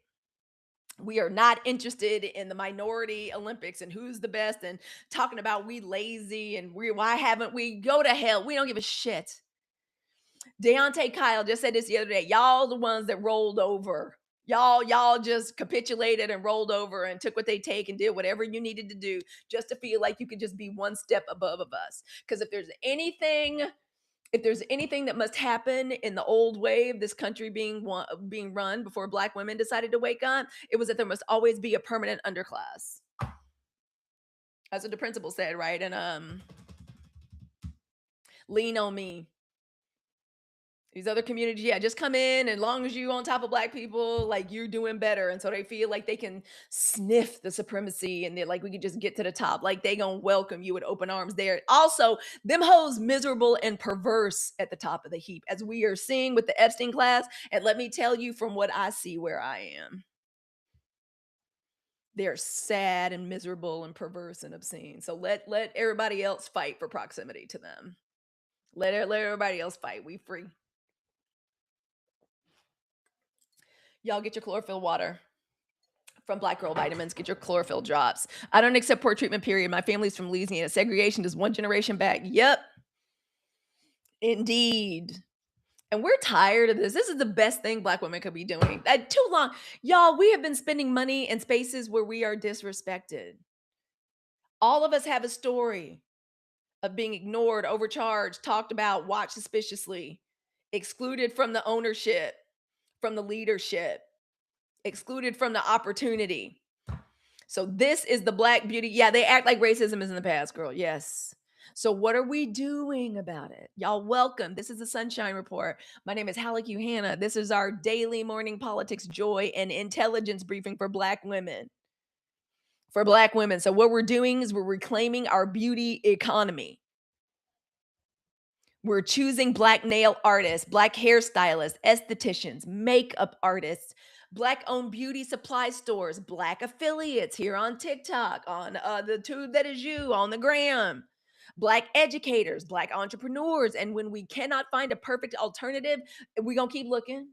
We are not interested in the minority Olympics and who's the best and talking about we lazy and why haven't we go to hell. We don't give a shit. Deontay Kyle just said this the other day. Y'all the ones that rolled over. Y'all just capitulated and rolled over and took what they take and did whatever you needed to do just to feel like you could just be one step above of us. Because if there's anything that must happen in the old way of this country being run before black women decided to wake up, it was that there must always be a permanent underclass. That's what the principal said, right? And lean on me. These other communities, yeah, just come in, and long as you on top of black people, like you're doing better. And so they feel like they can sniff the supremacy and they're like, we could just get to the top. Like they gonna welcome you with open arms there. Also, them hoes miserable and perverse at the top of the heap, as we are seeing with the Epstein class. And let me tell you from what I see where I am. They're sad and miserable and perverse and obscene. So let everybody else fight for proximity to them. Let everybody else fight. We free. Y'all get your chlorophyll water from Black Girl Vitamins. Get your chlorophyll drops. I don't accept poor treatment, period. My family's from Louisiana. Segregation is one generation back. Yep, indeed. And we're tired of this. This is the best thing black women could be doing. Too long. Y'all, we have been spending money in spaces where we are disrespected. All of us have a story of being ignored, overcharged, talked about, watched suspiciously, excluded from the ownership, from the leadership, excluded from the opportunity. So this is the black beauty. Yeah, they act like racism is in the past, girl. Yes. So what are we doing about it? Y'all welcome. This is the Sunshine Report. My name is Halicue Hannah. This is our daily morning politics, joy, and intelligence briefing for black women. For black women. So what we're doing is we're reclaiming our beauty economy. We're choosing black nail artists, black hairstylists, estheticians, makeup artists, black owned beauty supply stores, black affiliates here on TikTok, on the tube that is you, on the gram, black educators, black entrepreneurs. And when we cannot find a perfect alternative, we're going to keep looking.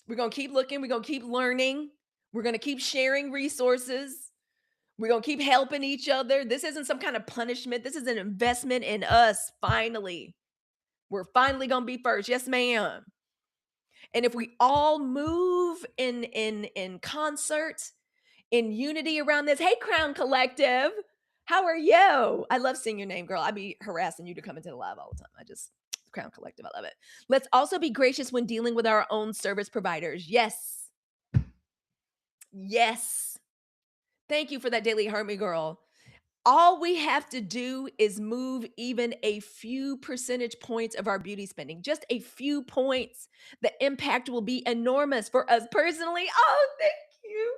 We're going to keep looking. We're going to keep learning. We're going to keep sharing resources. We're gonna keep helping each other. This isn't some kind of punishment. This is an investment in us. Finally, we're finally gonna be first. Yes, ma'am. And if we all move in concert, in unity around this, hey, Crown Collective, how are you? I love seeing your name, girl. I be harassing you to come into the live all the time. I just Crown Collective, I love it. Let's also be gracious when dealing with our own service providers. Yes, yes. Thank you for that daily hermit, girl. All we have to do is move even a few percentage points of our beauty spending, just a few points. The impact will be enormous for us personally. Oh, thank you.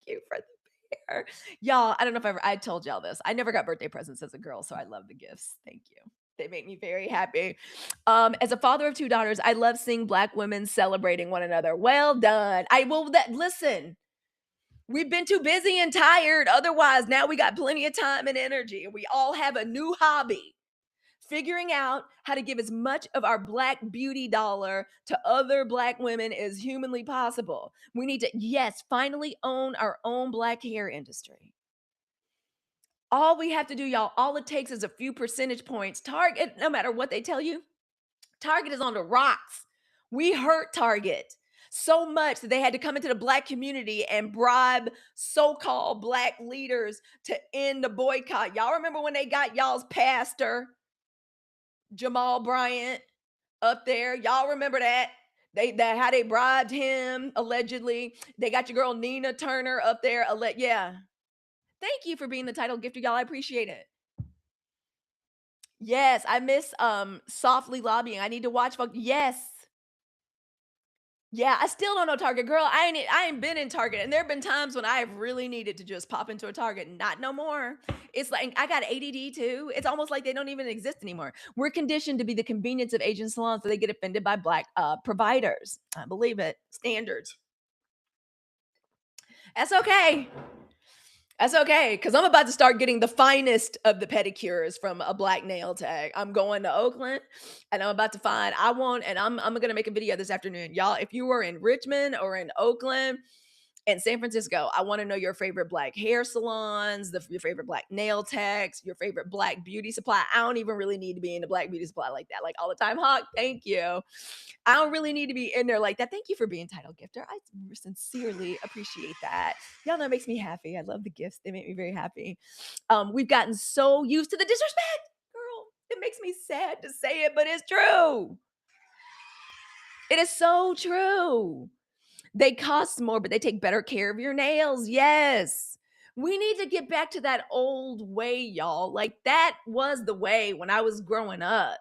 Thank you for the bear. Y'all, I don't know if I told y'all this. I never got birthday presents as a girl, so I love the gifts. Thank you. They make me very happy. As a father of two daughters, I love seeing Black women celebrating one another. Well done. I will that listen. We've been too busy and tired. Otherwise, now we got plenty of time and energy. We all have a new hobby. Figuring out how to give as much of our Black beauty dollar to other Black women as humanly possible. We need to, yes, finally own our own Black hair industry. All we have to do, y'all, all it takes is a few percentage points. Target, no matter what they tell you, Target is on the rocks. We hurt Target so much that they had to come into the Black community and bribe so-called Black leaders to end the boycott. Y'all remember when they got y'all's pastor, Jamal Bryant, up there? Y'all remember that? That how they bribed him allegedly. They got your girl Nina Turner up there. Yeah. Thank you for being the title gifter, y'all. I appreciate it. Yes, I miss softly lobbying. I need to watch. Yes, yeah, I still don't know Target. Girl, I ain't been in Target, and there have been times when I have really needed to just pop into a Target. Not no more. It's like I got ADD too. It's almost like they don't even exist anymore. We're conditioned to be the convenience of Asian salons, so they get offended by Black providers. I believe it. Standards. That's okay. That's okay, because I'm about to start getting the finest of the pedicures from a Black nail tech. I'm going to Oakland and I'm about to find I want, and I'm gonna make a video this afternoon. Y'all, if you are in Richmond or in Oakland and San Francisco, I want to know your favorite Black hair salons, your favorite Black nail techs, your favorite Black beauty supply. I don't even really need to be in the Black beauty supply like that, like all the time. Hawk, thank you. I don't really need to be in there like that. Thank you for being title gifter. I sincerely appreciate that. Y'all know it makes me happy. I love the gifts. They make me very happy. We've gotten so used to the disrespect, girl. It makes me sad to say it, but it's true. It is so true. They cost more, but they take better care of your nails. Yes. We need to get back to that old way, y'all. Like that was the way when I was growing up.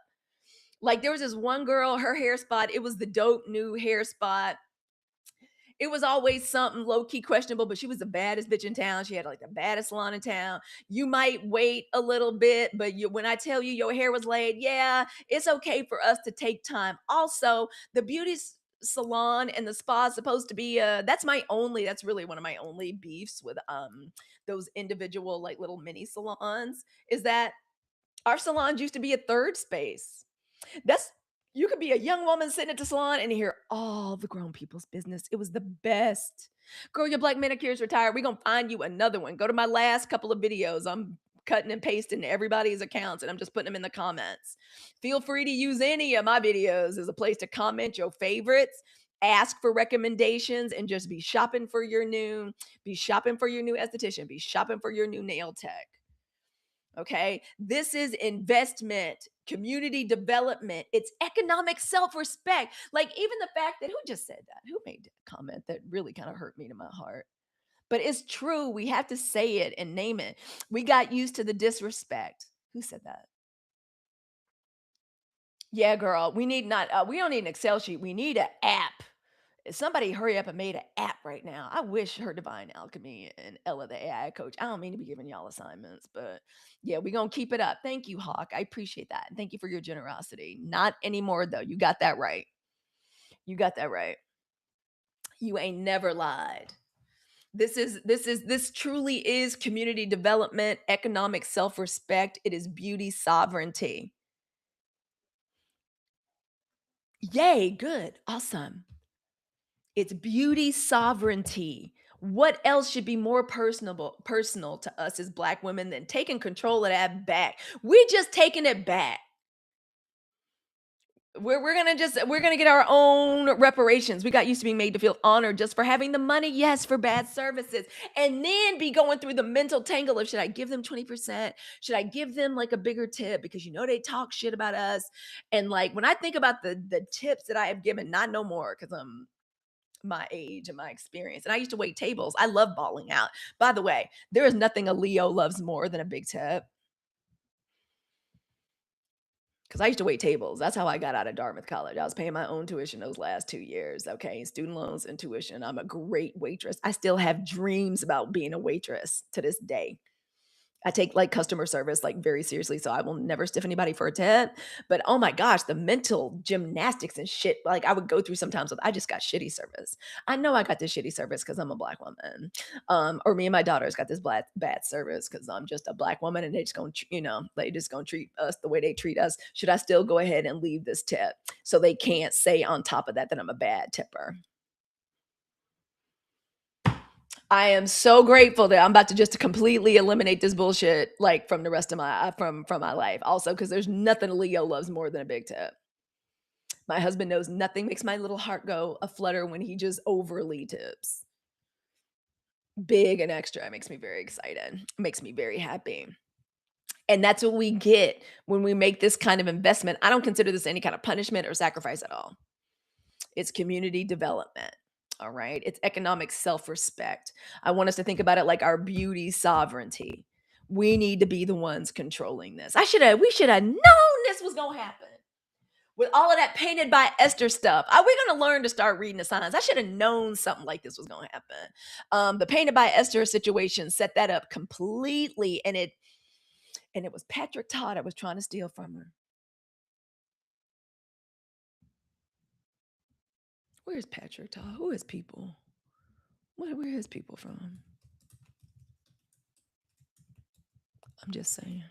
Like there was this one girl, her hair spot, it was the dope new hair spot. It was always something low key questionable, but she was the baddest bitch in town. She had like the baddest salon in town. You might wait a little bit, but when I tell you your hair was laid, yeah, it's okay for us to take time. Also, the salon and the spa is supposed to be that's really one of my only beefs with those individual like little mini salons is that our salons used to be a third space. That's you could be a young woman sitting at the salon and hear all the grown people's business. It was the best. Girl, your Black manicure is retired. We're gonna find you another one. Go to my last couple of videos. I'm cutting and pasting everybody's accounts and I'm just putting them in the comments. Feel free to use any of my videos as a place to comment your favorites, ask for recommendations, and just be shopping for your new esthetician, be shopping for your new nail tech. Okay. This is investment, community development. It's economic self respect. Like, even the fact that who just said that? Who made that comment that really kind of hurt me to my heart? But it's true. We have to say it and name it. We got used to the disrespect. Who said that? Yeah, girl. We don't need an Excel sheet. We need an app. Somebody hurry up and made an app right now. I wish her Divine Alchemy and Ella the AI coach. I don't mean to be giving y'all assignments, but yeah, we're gonna keep it up. Thank you, Hawk. I appreciate that. And thank you for your generosity. Not anymore though. You got that right. You got that right. You ain't never lied. This truly is community development, economic self-respect. It is beauty sovereignty. Yay, good. Awesome. It's beauty sovereignty. What else should be more personal to us as Black women than taking control of that back? We just taking it back. We're gonna get our own reparations. We got used to being made to feel honored just for having the money, yes, for bad services, and then be going through the mental tangle of should I give them 20%? Should I give them like a bigger tip because they talk shit about us? And like when I think about the tips that I have given, not no more because I'm my age and my experience. And I used to wait tables. I love balling out. By the way, there is nothing a Leo loves more than a big tip. Because I used to wait tables. That's how I got out of Dartmouth College. I was paying my own tuition those last 2 years. Okay. Student loans and tuition. I'm a great waitress. I still have dreams about being a waitress to this day. I take like customer service like very seriously, so I will never stiff anybody for a tip. But oh my gosh, the mental gymnastics and shit like I would go through sometimes with I just got shitty service. I know I got this shitty service because I'm a Black woman. Or me and my daughters got this bad service because I'm just a Black woman and they just gonna they just gonna treat us the way they treat us. Should I still go ahead and leave this tip so they can't say on top of that that I'm a bad tipper? I am so grateful that I'm about to just completely eliminate this bullshit like from the rest of my from my life. Also, because there's nothing Leo loves more than a big tip. My husband knows nothing makes my little heart go a flutter when he just overly tips. Big and extra. It makes me very excited. It makes me very happy. And that's what we get when we make this kind of investment. I don't consider this any kind of punishment or sacrifice at all. It's community development. All right. It's economic self respect. I want us to think about it like our beauty sovereignty. We need to be the ones controlling this. We should have known this was going to happen with all of that painted by Esther stuff. Are we going to learn to start reading the signs? I should have known something like this was going to happen. The painted by Esther situation set that up completely. And it was Patrick Todd I was trying to steal from her. Where's Patrick Todd? Who is people? Where is people from? I'm just saying.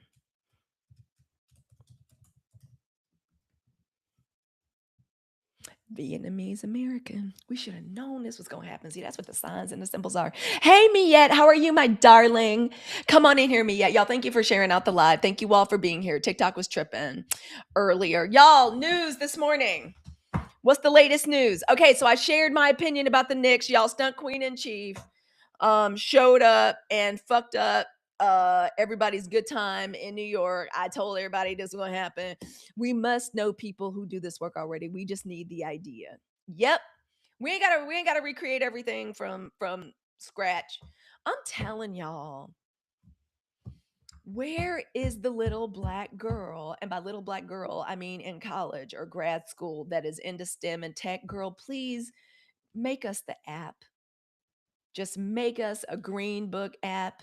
Vietnamese American. We should have known this was going to happen. See, that's what the signs and the symbols are. Hey, Miette, how are you, my darling? Come on in here, Miette. Y'all, thank you for sharing out the live. Thank you all for being here. TikTok was tripping earlier. Y'all, news this morning. What's the latest news? Okay, so I shared my opinion about the Knicks. Y'all, stunt queen in chief showed up and fucked up everybody's good time in New York. I told everybody this was going to happen. We must know people who do this work already. We just need the idea. Yep. We ain't got to recreate everything from scratch. I'm telling y'all. Where is the little Black girl? And by little Black girl, I mean in college or grad school that is into STEM and tech. Girl, please make us the app. Just make us a green book app.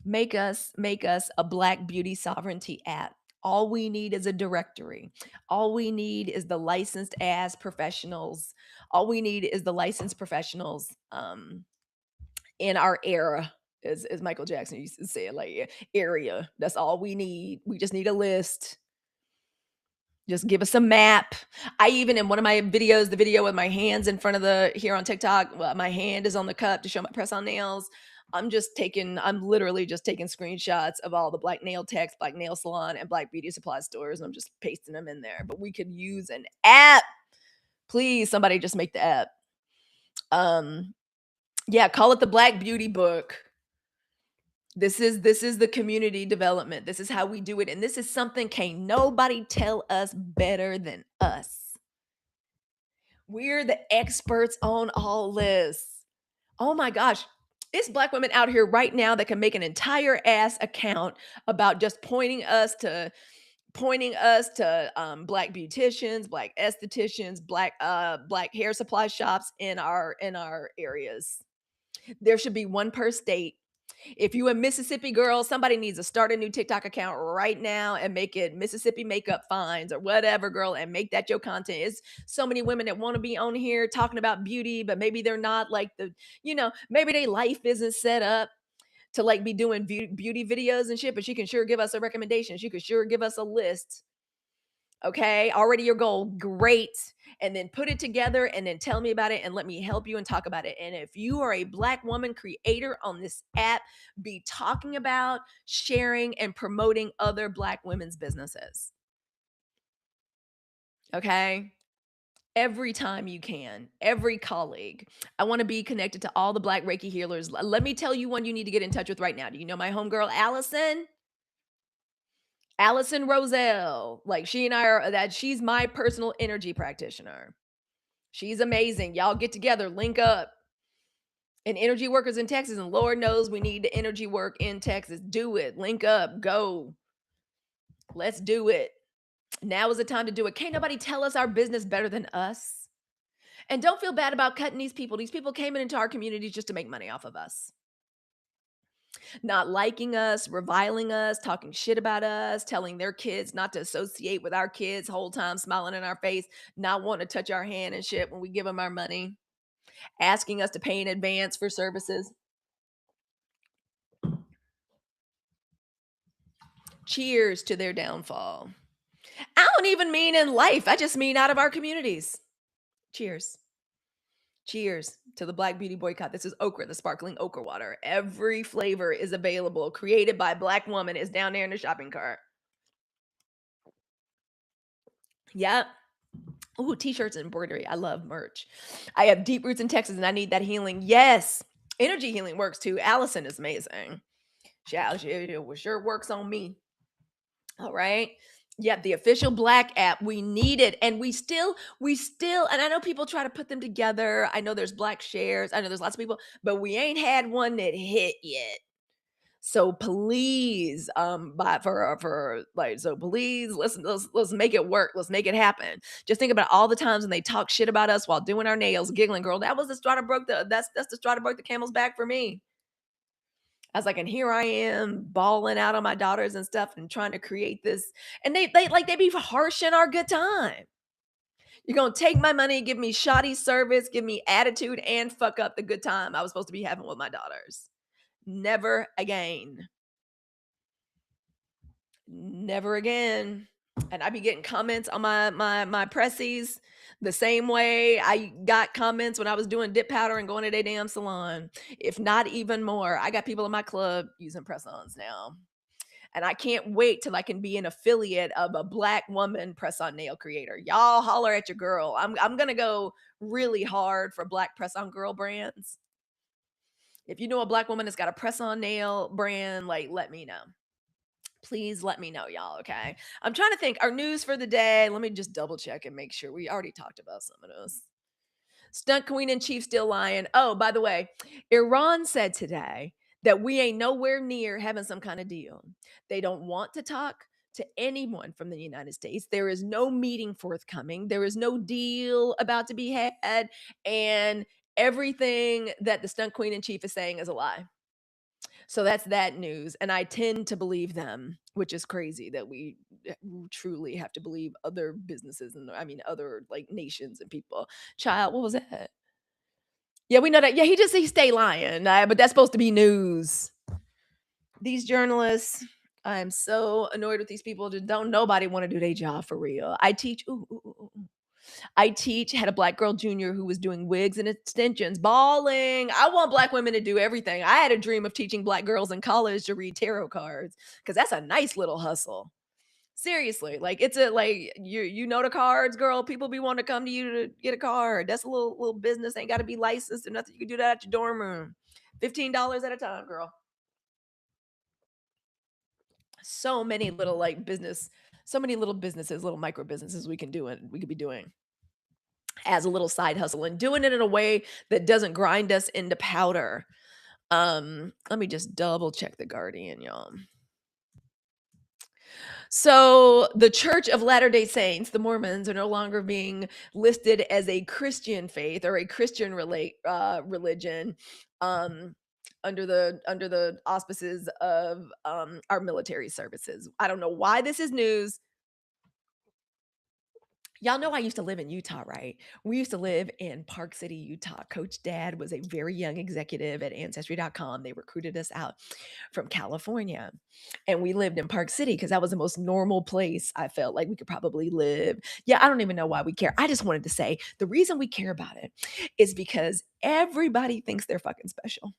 Make us a Black beauty sovereignty app. All we need is a directory. All we need is the licensed as professionals. All we need is the licensed professionals in our era, as Michael Jackson used to say it, like area. That's all we need. We just need a list. Just give us a map. I even in one of my videos, the video with my hands in front of the here on TikTok, well, my hand is on the cup to show my press on nails. I'm literally just taking screenshots of all the Black nail techs, Black nail salon, and Black beauty supply stores. And I'm just pasting them in there. But we could use an app. Please, somebody just make the app. Yeah, call it the Black Beauty Book. This is the community development. This is how we do it. And this is something can't nobody tell us better than us. We're the experts on all this. Oh my gosh. It's Black women out here right now that can make an entire ass account about just pointing us to Black beauticians, Black estheticians, Black hair supply shops in our areas. There should be one per state. If you a Mississippi girl, somebody needs to start a new TikTok account right now and make it Mississippi Makeup Finds or whatever, girl, and make that your content. It's so many women that want to be on here talking about beauty, but maybe they're not like maybe their life isn't set up to like be doing beauty videos and shit, but she can sure give us a recommendation. She could sure give us a list Okay, already your goal, great. And then put it together and then tell me about it and let me help you and talk about it. And if you are a Black woman creator on this app, be talking about, sharing, and promoting other Black women's businesses. Okay, every time you can, every colleague. I want to be connected to all the Black Reiki healers. Let me tell you one you need to get in touch with right now. Do you know my homegirl, Allison? Allison Roselle. Like she and I are that she's my personal energy practitioner. She's amazing. Y'all get together, link up. And energy workers in Texas, and Lord knows we need the energy work in Texas. Do it. Link up. Go. Let's do it. Now is the time to do it. Can't nobody tell us our business better than us. And don't feel bad about cutting these people. These people came into our communities just to make money off of us. Not liking us, reviling us, talking shit about us, telling their kids not to associate with our kids, whole time smiling in our face, not wanting to touch our hand and shit when we give them our money, asking us to pay in advance for services. Cheers to their downfall. I don't even mean in life. I just mean out of our communities. Cheers. Cheers to the Black Beauty Boycott. This is okra, the sparkling okra water. Every flavor is available, created by Black woman. Is down there in the shopping cart. Yep. Ooh, t-shirts and embroidery. I love merch. I have deep roots in Texas and I need that healing. Yes. Energy healing works too. Allison is amazing. She sure works on me. All right. Yep, the official Black app. We need it. And we still, and I know people try to put them together. I know there's Black shares. I know there's lots of people, but we ain't had one that hit yet. So please, so please let's make it work. Let's make it happen. Just think about all the times when they talk shit about us while doing our nails, giggling, girl. That was the straw that broke that's the straw that broke the camel's back for me. I was like, and here I am bawling out on my daughters and stuff and trying to create this. And they be harshing our good time. You're gonna take my money, give me shoddy service, give me attitude, and fuck up the good time I was supposed to be having with my daughters. Never again. Never again. And I be getting comments on my pressies the same way I got comments when I was doing dip powder and going to their damn salon, if not even more. I got people in my club using press-ons now. And I can't wait till I can be an affiliate of a Black woman press-on nail creator. Y'all holler at your girl. I'm gonna go really hard for Black press-on girl brands. If you know a Black woman that's got a press-on nail brand, like let me know. Please let me know, y'all. Okay. I'm trying to think our news for the day. Let me just double check and make sure we already talked about some of those. Stunt queen and chief still lying. Oh, by the way, Iran said today that we ain't nowhere near having some kind of deal. They don't want to talk to anyone from the United States. There is no meeting forthcoming. There is no deal about to be had. And everything that the stunt queen and chief is saying is a lie. So that's that news, and I tend to believe them, which is crazy that we truly have to believe other businesses and I mean other like nations and people. Child, what was that? Yeah, we know that. Yeah, he stay lying, but that's supposed to be news. These journalists, I'm so annoyed with these people. Just don't nobody want to do their job for real. I teach. I teach, had a Black girl junior who was doing wigs and extensions, bawling. I want Black women to do everything. I had a dream of teaching Black girls in college to read tarot cards because that's a nice little hustle. Seriously, like it's a like you know the cards, girl. People be wanting to come to you to get a card. That's a little business. Ain't got to be licensed or nothing. You can do that at your dorm room. $15 at a time, girl. So many little like business, so many little businesses, little micro businesses we can do it. We could be doing as a little side hustle and doing it in a way that doesn't grind us into powder. Let me just double check the Guardian, y'all. So, the Church of Latter-day Saints, the Mormons, are no longer being listed as a Christian faith or a Christian religion um, under the auspices of our military services. I don't know why this is news. Y'all know I used to live in Utah, right? We used to live in Park City, Utah. Coach Dad was a very young executive at Ancestry.com. They recruited us out from California. And we lived in Park City because that was the most normal place I felt like we could probably live. Yeah, I don't even know why we care. I just wanted to say the reason we care about it is because everybody thinks they're fucking special.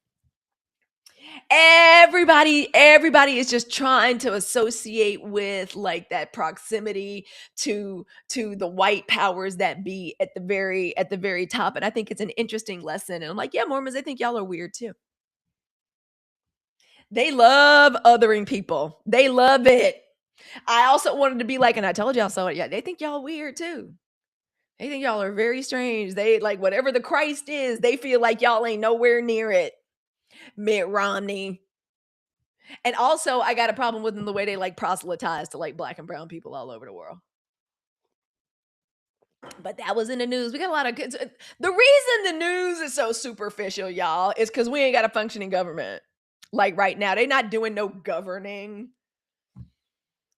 Everybody is just trying to associate with like that proximity to the white powers that be at the very top. And I think it's an interesting lesson. And I'm like, yeah, Mormons, I think y'all are weird too. They love othering people. They love it. I also wanted to be like, and I told y'all so. Yeah, they think y'all weird too. They think y'all are very strange. They like whatever the Christ is, they feel like y'all ain't nowhere near it. Mitt Romney. And also, I got a problem with them the way they like proselytize to like black and brown people all over the world. But that was in the news. We got a lot of kids. The reason the news is so superficial, y'all, is because we ain't got a functioning government. Like right now, they not doing no governing.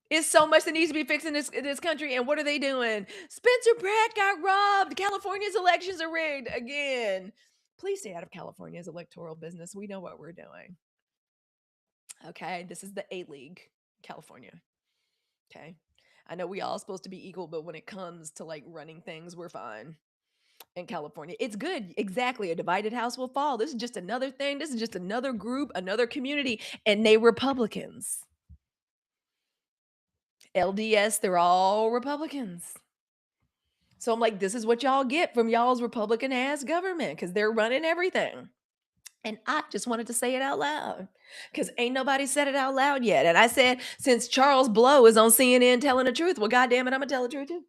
It's so much that needs to be fixed in this country. And what are they doing? Spencer Pratt got robbed. California's elections are rigged again. Please stay out of California's electoral business. We know what we're doing. Okay. This is the A League, California. Okay. I know we all supposed to be equal, but when it comes to like running things, we're fine in California. It's good. Exactly. A divided house will fall. This is just another thing. This is just another group, another community, and they Republicans. LDS, they're all Republicans. So I'm like, this is what y'all get from y'all's Republican ass government because they're running everything. And I just wanted to say it out loud because ain't nobody said it out loud yet. And I said, since Charles Blow is on CNN telling the truth, well, goddamn it, I'm gonna tell the truth too.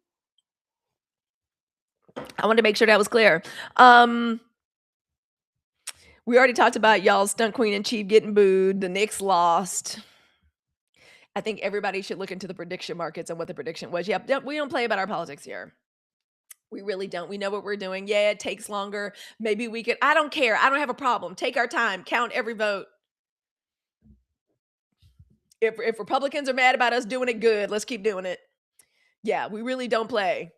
I wanted to make sure that was clear. We already talked about y'all stunt queen and chief getting booed. The Knicks lost. I think everybody should look into the prediction markets and what the prediction was. Yeah, we don't play about our politics here. We really don't. We know what we're doing. Yeah, it takes longer. Maybe we could. I don't care. I don't have a problem. Take our time. Count every vote. If Republicans are mad about us doing it, good. Let's keep doing it. Yeah, we really don't play.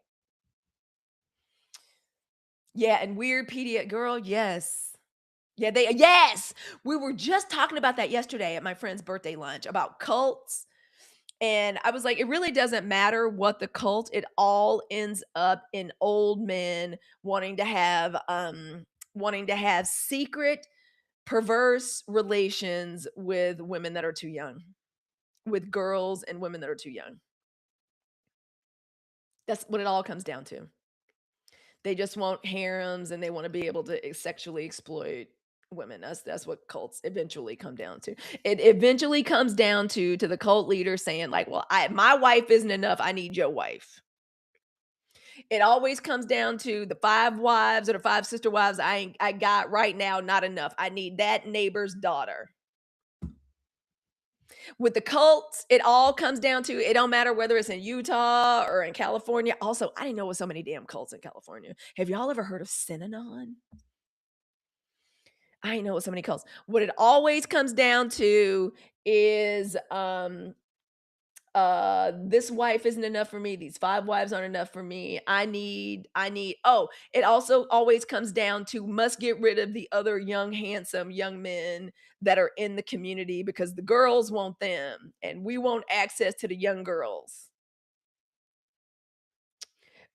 Yeah, and weird pedia girl. Yes. Yeah, yes. We were just talking about that yesterday at my friend's birthday lunch about cults. And I was like, it really doesn't matter what the cult, it all ends up in old men wanting to have secret perverse relations with women that are too young, with girls and women that are too young. That's what it all comes down to. They just want harems and they want to be able to sexually exploit women. That's what cults eventually come down to. It eventually comes down to the cult leader saying like, "Well, my wife isn't enough. I need your wife." It always comes down to the five wives or the five sister wives I got right now, not enough. I need that neighbor's daughter. With the cults, it all comes down to it don't matter whether it's in Utah or in California. Also, I didn't know it was so many damn cults in California. Have y'all ever heard of Synanon? I know so many cults. What it always comes down to is this wife isn't enough for me. These five wives aren't enough for me. I need oh, it also always comes down to must get rid of the other young handsome young men that are in the community because the girls want them and we want access to the young girls.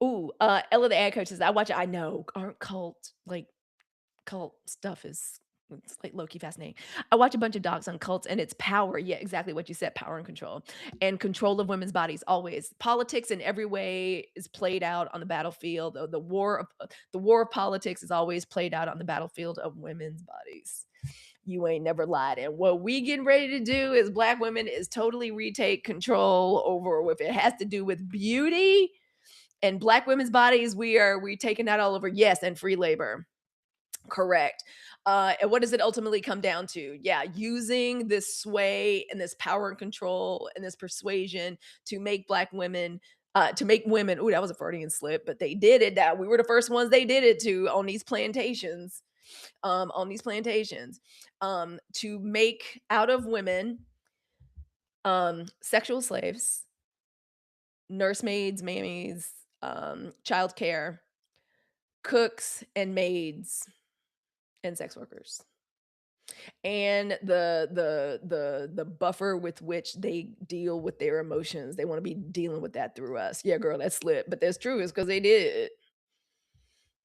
Ooh, Ella the ad coach says I watch it. I know aren't cult stuff is it's like low key fascinating. I watch a bunch of docs on cults and it's power. Yeah, exactly what you said, power and control of women's bodies. Always politics in every way is played out on the battlefield. The war of politics is always played out on the battlefield of women's bodies. You ain't never lied. And what we getting ready to do as black women is totally retake control over if it has to do with beauty and black women's bodies. We taking that all over. Yes, and free labor. Correct. And what does it ultimately come down to? Yeah, using this sway and this power and control and this persuasion to make black women, to make women. Ooh, that was a Freudian slip, but they did it. That we were the first ones they did it to on these plantations. To make out of women sexual slaves, nursemaids, mammies, childcare, cooks and maids, and sex workers. And the buffer with which they deal with their emotions. They wanna be dealing with that through us. Yeah, girl, that's lit, but that's true, it's because they did.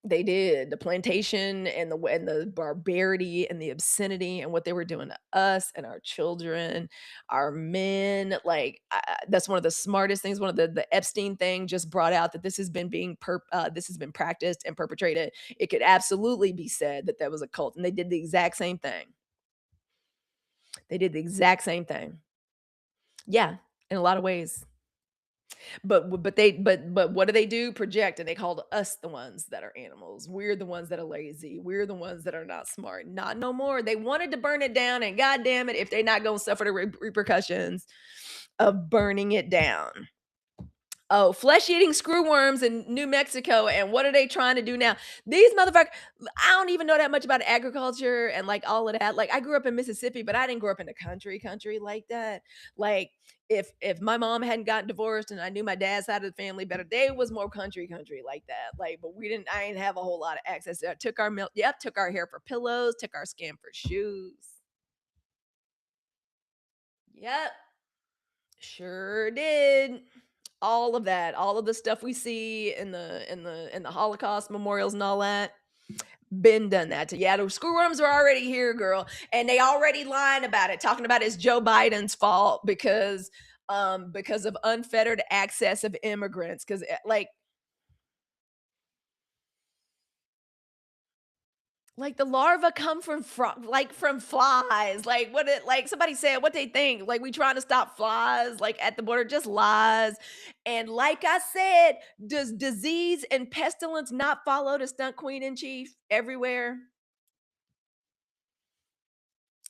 They did. The plantation and the barbarity and the obscenity and what they were doing to us and our children, our men, like, that's one of the smartest things, one of the Epstein thing just brought out that this has been practiced and perpetrated. It could absolutely be said that that was a cult, and they did the exact same thing. They did the exact same thing. Yeah, in a lot of ways. But what do they do? Project, and they called us the ones that are animals. We're the ones that are lazy. We're the ones that are not smart. Not no more. They wanted to burn it down, and god damn it, if they're not gonna suffer the repercussions of burning it down. Oh, flesh-eating screwworms in New Mexico, and what are they trying to do now? These motherfuckers, I don't even know that much about agriculture and, like, all of that. Like, I grew up in Mississippi, but I didn't grow up in the country like that. Like, if my mom hadn't gotten divorced and I knew my dad's side of the family better, they was more country like that. Like, but I didn't have a whole lot of access to it. Took our milk, yep, took our hair for pillows, took our skin for shoes. Yep, sure did. All of that, all of the stuff we see in the Holocaust memorials and all that, been done that to. Yeah, the screwworms are already here, girl, and they already lying about it, talking about it's Joe Biden's fault because of unfettered access of immigrants. Because like the larva come from from flies. Like what it like somebody said what they think. Like we trying to stop flies like at the border, just lies. And like I said, does disease and pestilence not follow the stunt queen in chief everywhere?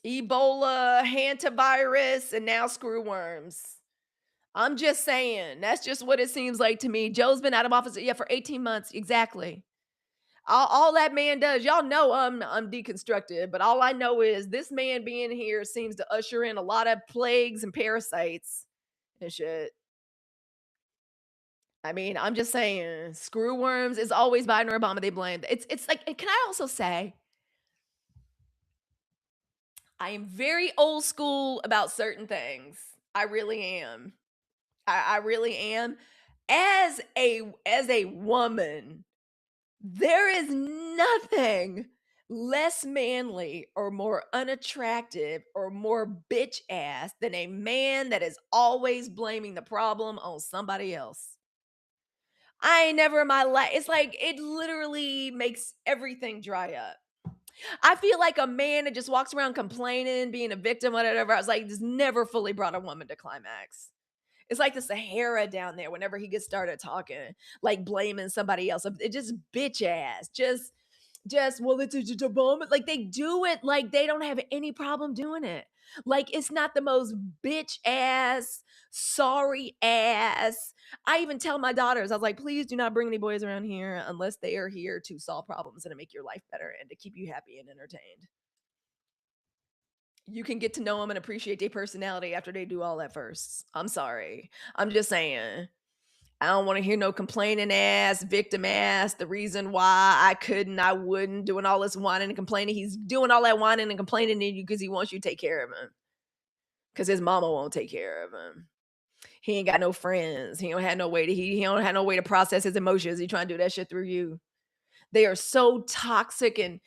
Ebola, hantavirus, and now screwworms. I'm just saying, that's just what it seems like to me. Joe's been out of office, yeah, for 18 months. Exactly. All that man does, y'all know I'm deconstructed, but all I know is this man being here seems to usher in a lot of plagues and parasites and shit. I mean, I'm just saying, screw worms is always Biden or Obama they blame. It's like, and can I also say, I am very old school about certain things. I really am. I really am. As a woman, there is nothing less manly or more unattractive or more bitch ass than a man that is always blaming the problem on somebody else. I ain't never in my life. It's like it literally makes everything dry up. I feel like a man that just walks around complaining, being a victim, whatever. I was like, this never fully brought a woman to climax. It's like the Sahara down there whenever he gets started talking, like blaming somebody else. It just bitch ass. Just well, it's just a moment. Like they do it like they don't have any problem doing it. Like it's not the most bitch ass, sorry ass. I even tell my daughters, I was like, please do not bring any boys around here unless they are here to solve problems and to make your life better and to keep you happy and entertained. You can get to know them and appreciate their personality after they do all that first. I'm sorry. I'm just saying. I don't want to hear no complaining ass, victim ass, the reason why I couldn't, I wouldn't, doing all this whining and complaining. He's doing all that whining and complaining to you because he wants you to take care of him. Because his mama won't take care of him. He ain't got no friends. He don't have no way to process his emotions. He trying to do that shit through you. They are so toxic, and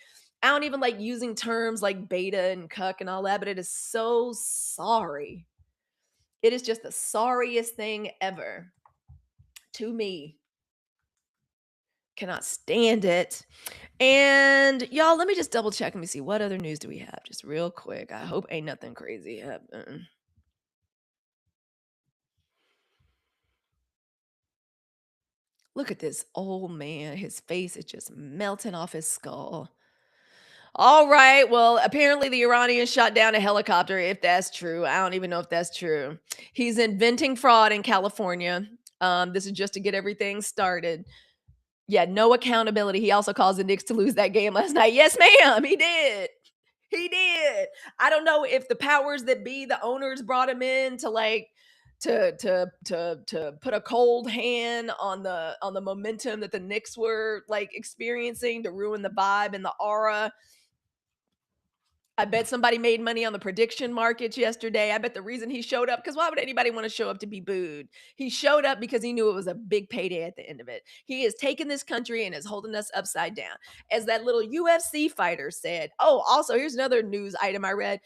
I don't even like using terms like beta and cuck and all that, but it is so sorry. It is just the sorriest thing ever to me. Cannot stand it. And y'all, let me just double check. Let me see what other news do we have, just real quick. I hope ain't nothing crazy happening. Look at this old man. His face is just melting off his skull. All right. Well, apparently the Iranians shot down a helicopter, if that's true. I don't even know if that's true. He's inventing fraud in California. This is just to get everything started. Yeah, no accountability. He also caused the Knicks to lose that game last night. Yes, ma'am. He did. He did. I don't know if the powers that be, the owners brought him in to like to put a cold hand on the momentum that the Knicks were like experiencing, to ruin the vibe and the aura. I bet somebody made money on the prediction markets yesterday. I bet the reason he showed up, because why would anybody want to show up to be booed? He showed up because he knew it was a big payday at the end of it. He has taken this country and is holding us upside down. As that little UFC fighter said. Oh, also, here's another news item I read.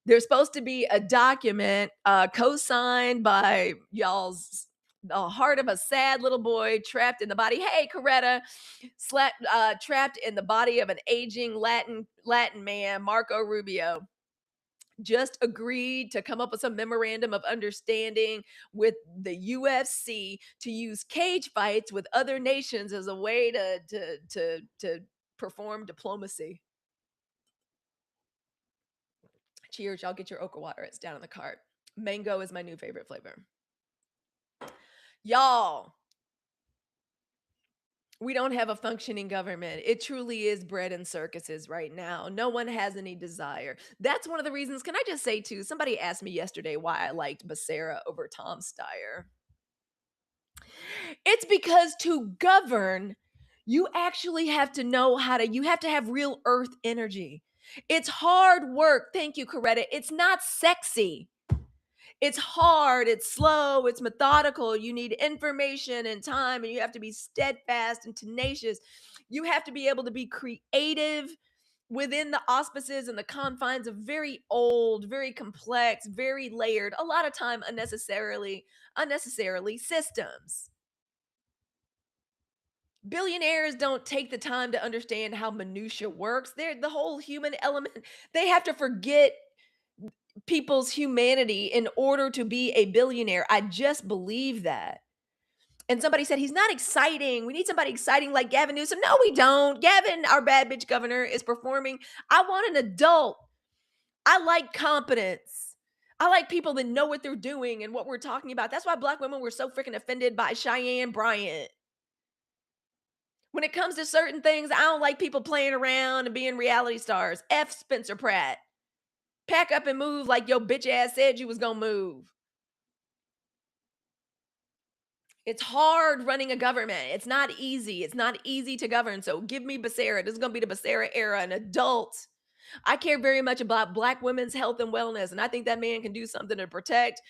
There's supposed to be a document co-signed by y'all's the heart of a sad little boy trapped in the body. Hey, Coretta, trapped in the body of an aging Latin man, Marco Rubio, just agreed to come up with some memorandum of understanding with the UFC to use cage fights with other nations as a way to perform diplomacy. Cheers, y'all. Get your Oka water. It's down in the cart. Mango is my new favorite flavor. Y'all, we don't have a functioning government. It truly is bread and circuses right now. No one has any desire. That's one of the reasons. Can I just say, too, somebody asked me yesterday why I liked Becerra over Tom Steyer. It's because to govern, you actually have to know you have to have real earth energy. It's hard work. Thank you, Coretta. It's not sexy. It's hard, it's slow, it's methodical. You need information and time, and you have to be steadfast and tenacious. You have to be able to be creative within the auspices and the confines of very old, very complex, very layered, a lot of time unnecessarily systems. Billionaires don't take the time to understand how minutia works. They're the whole human element. They have to forget people's humanity in order to be a billionaire. I just believe that. And somebody said he's not exciting. We need somebody exciting like Gavin Newsom. No, we don't. Gavin, our bad bitch governor, is performing. I want an adult. I like competence. I like people that know what they're doing and what we're talking about. That's why Black women were so freaking offended by Cheyenne Bryant. When it comes to certain things, I don't like people playing around and being reality stars. F Spencer Pratt. Pack up and move like your bitch ass said you was gonna move. It's hard running a government. It's not easy. It's not easy to govern. So give me Becerra. This is going to be the Becerra era, an adult. I care very much about Black women's health and wellness. And I think that man can do something to protect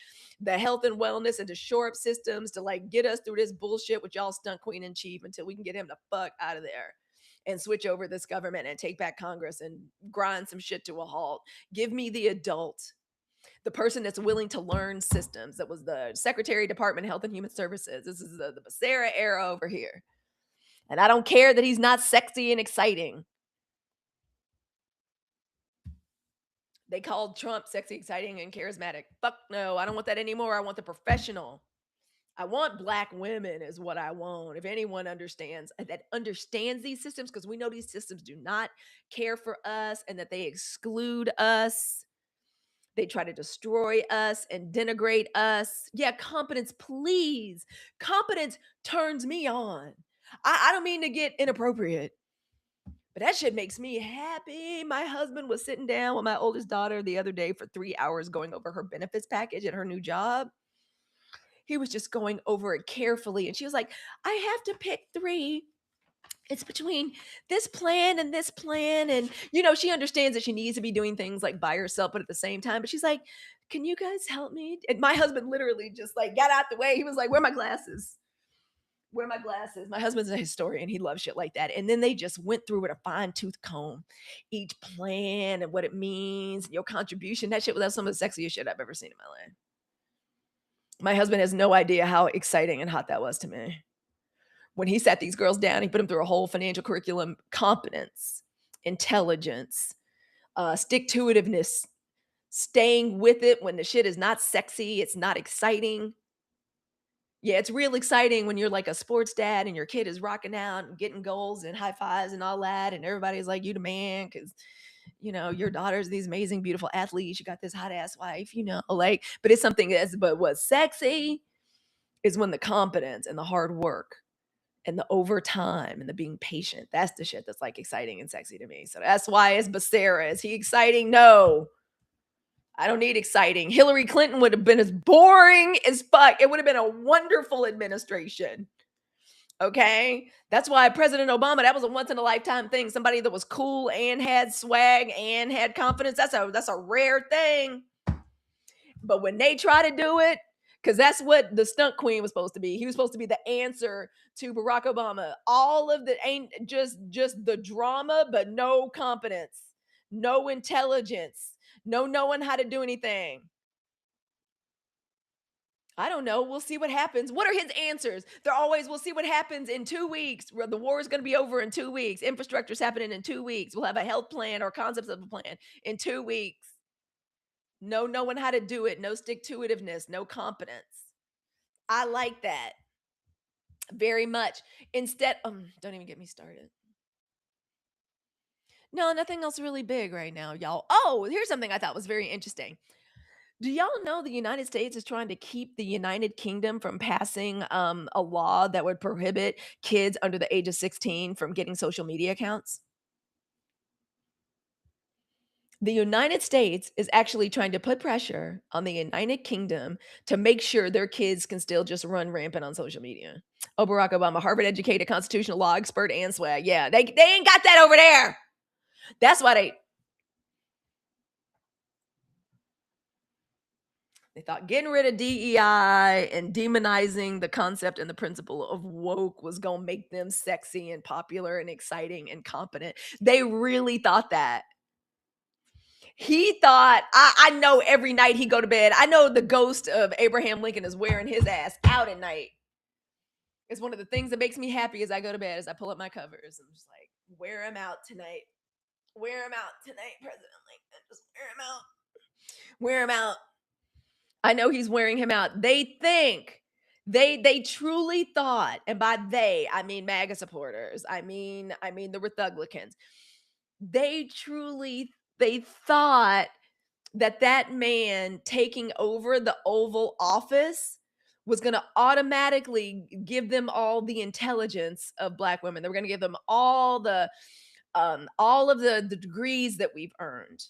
the health and wellness and to shore up systems to like get us through this bullshit with y'all stunt queen in chief until we can get him the fuck out of there and switch over this government and take back Congress and grind some shit to a halt. Give me the adult, the person that's willing to learn systems. That was the Secretary of Department of Health and Human Services. This is the Becerra era over here. And I don't care that he's not sexy and exciting. They called Trump sexy, exciting, and charismatic. Fuck no, I don't want that anymore. I want the professional. I want Black women is what I want. If anyone understands these systems, because we know these systems do not care for us and that they exclude us. They try to destroy us and denigrate us. Yeah, competence, please. Competence turns me on. I don't mean to get inappropriate, but that shit makes me happy. My husband was sitting down with my oldest daughter the other day for 3 hours going over her benefits package at her new job. He was just going over it carefully. And she was like, I have to pick three. It's between this plan and this plan. And, she understands that she needs to be doing things like by herself, but at the same time, but she's like, can you guys help me? And my husband literally just like got out the way. He was like, where are my glasses? Where are my glasses? My husband's a historian. He loves shit like that. And then they just went through with a fine tooth comb, each plan and what it means, your contribution. That shit was some of the sexiest shit I've ever seen in my life. My husband has no idea how exciting and hot that was to me. When he sat these girls down, he put them through a whole financial curriculum, competence, intelligence, stick-to-itiveness, staying with it when the shit is not sexy, it's not exciting. Yeah, it's real exciting when you're like a sports dad and your kid is rocking out and getting goals and high fives and all that, and everybody's like, you the man, because your daughter's these amazing, beautiful athletes. You got this hot ass wife, but it's something but what's sexy is when the competence and the hard work and the overtime and the being patient, that's the shit that's like exciting and sexy to me. So that's why it's Becerra. Is he exciting? No. I don't need exciting. Hillary Clinton would have been as boring as fuck. It would have been a wonderful administration. Okay. That's why President Obama, that was a once in a lifetime thing. Somebody that was cool and had swag and had confidence. That's a rare thing. But when they try to do it, because that's what the stunt queen was supposed to be. He was supposed to be the answer to Barack Obama. All of the ain't just the drama, but no competence, no intelligence, no knowing how to do anything. I don't know. We'll see what happens. What are his answers? They're always, we'll see what happens in 2 weeks. The war is going to be over in 2 weeks. Infrastructure's happening in 2 weeks. We'll have a health plan or concepts of a plan in 2 weeks. No knowing how to do it. No stick to itiveness. No competence. I like that very much. Instead, don't even get me started. No, nothing else really big right now, y'all. Oh, here's something I thought was very interesting. Do y'all know the United States is trying to keep the United Kingdom from passing a law that would prohibit kids under the age of 16 from getting social media accounts? The United States is actually trying to put pressure on the United Kingdom to make sure their kids can still just run rampant on social media. Oh, Barack Obama, Harvard educated constitutional law expert and swag. Yeah, they ain't got that over there. That's why they thought getting rid of DEI and demonizing the concept and the principle of woke was going to make them sexy and popular and exciting and competent. They really thought that. He thought, I know every night he go to bed, I know the ghost of Abraham Lincoln is wearing his ass out at night. It's one of the things that makes me happy as I go to bed, as I pull up my covers. I'm just like, wear him out tonight. Wear him out tonight, President Lincoln. Just wear him out. Wear him out. I know he's wearing him out. They think they truly thought, and by they I mean MAGA supporters. I mean the Republicans. They thought that man taking over the Oval Office was going to automatically give them all the intelligence of Black women. They were going to give them all of the degrees that we've earned,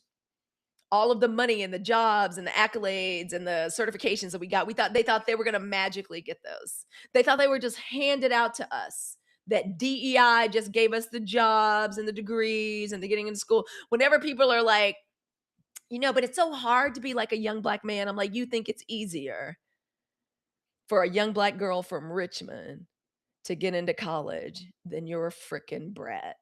all of the money and the jobs and the accolades and the certifications that we got. They thought they were going to magically get those. They thought they were just handed out to us. That DEI just gave us the jobs and the degrees and the getting into school. Whenever people are like, but it's so hard to be like a young Black man. I'm like, you think it's easier for a young Black girl from Richmond to get into college than you're a freaking brat?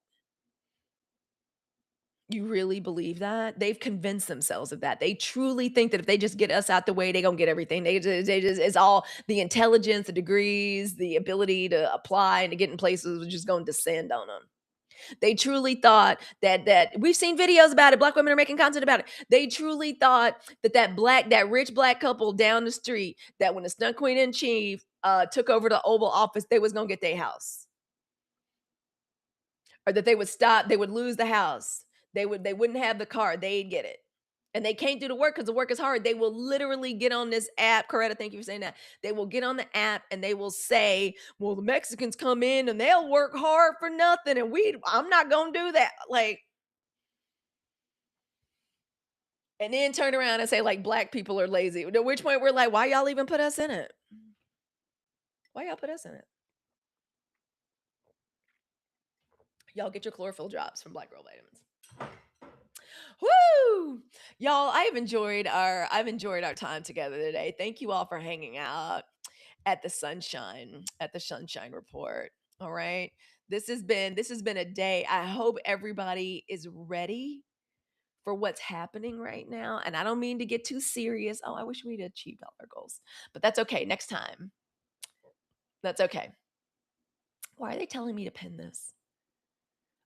You really believe that? They've convinced themselves of that. They truly think that if they just get us out the way, they gonna get everything. They just it's all the intelligence, the degrees, the ability to apply and to get in places is just gonna descend on them. They truly thought that we've seen videos about it. Black women are making content about it. They truly thought that rich Black couple down the street, that when the stunt queen in chief took over the Oval Office, they was gonna get their house, or that they would lose the house. They wouldn't have the car. They'd get it. And they can't do the work because the work is hard. They will literally get on this app. Coretta, thank you for saying that. They will get on the app and they will say, well, the Mexicans come in and they'll work hard for nothing. And I'm not going to do that. Like, and then turn around and say, like, Black people are lazy. At which point we're like, why y'all even put us in it? Why y'all put us in it? Y'all get your chlorophyll drops from Black Girl Vitamins. Woo! Y'all, I've enjoyed our time together today. Thank you all for hanging out at the Sunshine Report. All right. This has been a day. I hope everybody is ready for what's happening right now. And I don't mean to get too serious. Oh, I wish we'd achieved all our goals. But that's okay. Next time. That's okay. Why are they telling me to pin this?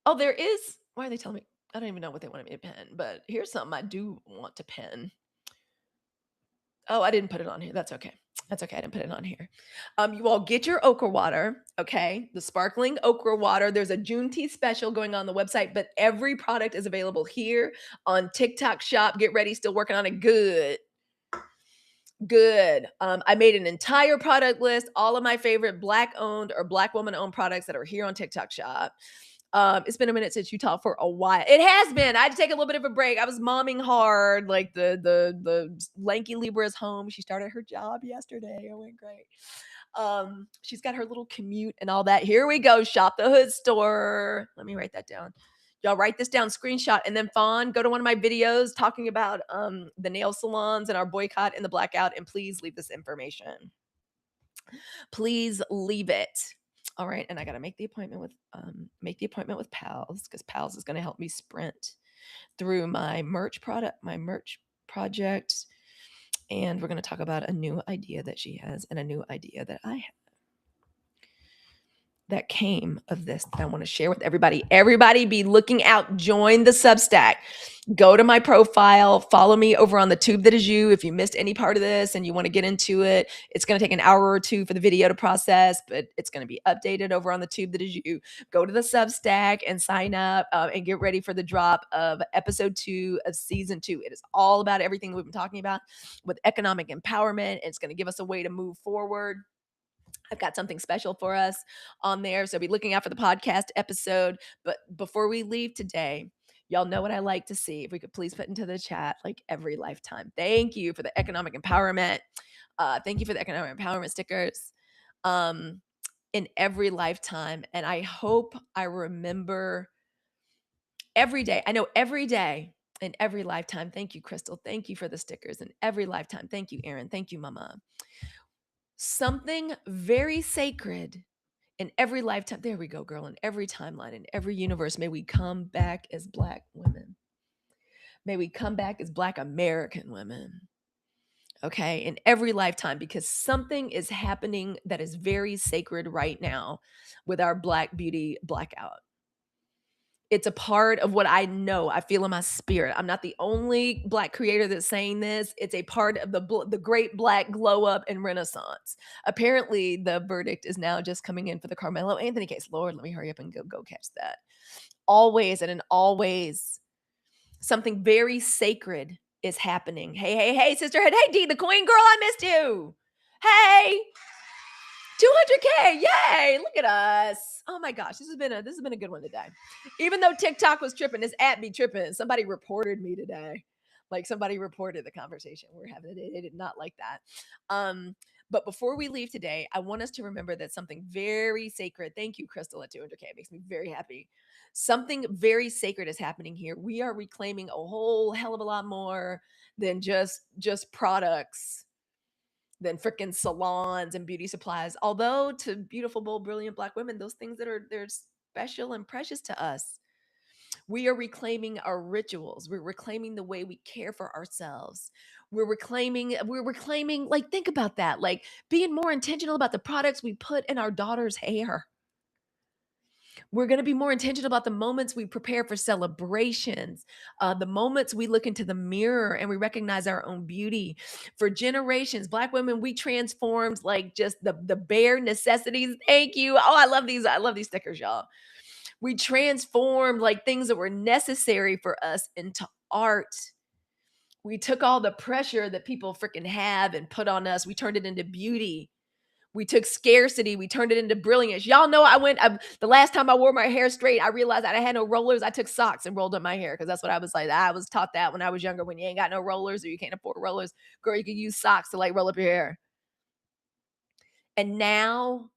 Oh, there is. Why are they telling me? I don't even know what they wanted me to pin, but here's something I do want to pin. Oh, I didn't put it on here. That's okay. That's okay. I didn't put it on here. You all get your okra water, okay? The sparkling okra water. There's a Juneteenth special going on the website, but every product is available here on TikTok Shop. Get ready. Still working on it. Good. I made an entire product list, all of my favorite Black owned or Black woman owned products that are here on TikTok Shop. It's been a minute since you talked for a while. It has been. I had to take a little bit of a break. I was momming hard. Like the lanky Libra's home. She started her job yesterday. It went great. She's got her little commute and all that. Here we go. Shop the Hood store. Let me write that down. Y'all write this down, screenshot, and then Fawn, go to one of my videos talking about the nail salons and our boycott and the blackout, and please leave this information. Please leave it. All right, and I got to make the appointment with Pals, because Pals is going to help me sprint through my merch project, and we're going to talk about a new idea that she has and a new idea that I have that came of this that I want to share with everybody. Everybody be looking out. Join the Substack. Go to my profile. Follow me over on the Tube That Is You. If you missed any part of this and you want to get into it, it's going to take an hour or two for the video to process, but it's going to be updated over on the Tube That Is You. Go to the Substack and sign up and get ready for the drop of episode 2 of season 2. It is all about everything we've been talking about with economic empowerment. It's going to give us a way to move forward. I've got something special for us on there. So be looking out for the podcast episode. But before we leave today, y'all know what I like to see. If we could please put into the chat, like, every lifetime. Thank you for the economic empowerment. Thank you for the economic empowerment stickers. In every lifetime. And I hope I remember every day. I know every day in every lifetime. Thank you, Crystal. Thank you for the stickers. In every lifetime. Thank you, Aaron. Thank you, Mama. Something very sacred in every lifetime. There we go, girl. In every timeline, in every universe, may we come back as Black women. May we come back as Black American women. Okay, in every lifetime, because something is happening that is very sacred right now with our Black beauty blackout. It's a part of what I know. I feel in my spirit. I'm not the only Black creator that's saying this. It's a part of the great Black glow up and renaissance. Apparently, the verdict is now just coming in for the Carmelo Anthony case. Lord, let me hurry up and go catch that. Always and in always, something very sacred is happening. Hey, sisterhood. Hey, D, the queen girl, I missed you. Hey. 200K, yay! Look at us. Oh my gosh, this has been a good one today. Even though TikTok was tripping, this app be tripping. Somebody reported me today. Like, somebody reported the conversation we're having today. They did not like that. But before we leave today, I want us to remember that something very sacred. Thank you, Crystal, at 200K. It makes me very happy. Something very sacred is happening here. We are reclaiming a whole hell of a lot more than just products, than freaking salons and beauty supplies. Although to beautiful, bold, brilliant Black women, those things they're special and precious to us. We are reclaiming our rituals. We're reclaiming the way we care for ourselves. We're reclaiming, like, think about that, like, being more intentional about the products we put in our daughter's hair. We're going to be more intentional about the moments we prepare for celebrations, the moments we look into the mirror and we recognize our own beauty. For generations, Black women, we transformed, like, just the bare necessities. Thank you. Oh, I love these. I love these stickers, y'all. We transformed, like, things that were necessary for us into art. We took all the pressure that people freaking have and put on us. We turned it into beauty. We took scarcity, we turned it into brilliance. Y'all know the last time I wore my hair straight, I realized that I had no rollers. I took socks and rolled up my hair, because that's what I was like. I was taught that when I was younger. When you ain't got no rollers or you can't afford rollers, girl, you can use socks to, like, roll up your hair. And now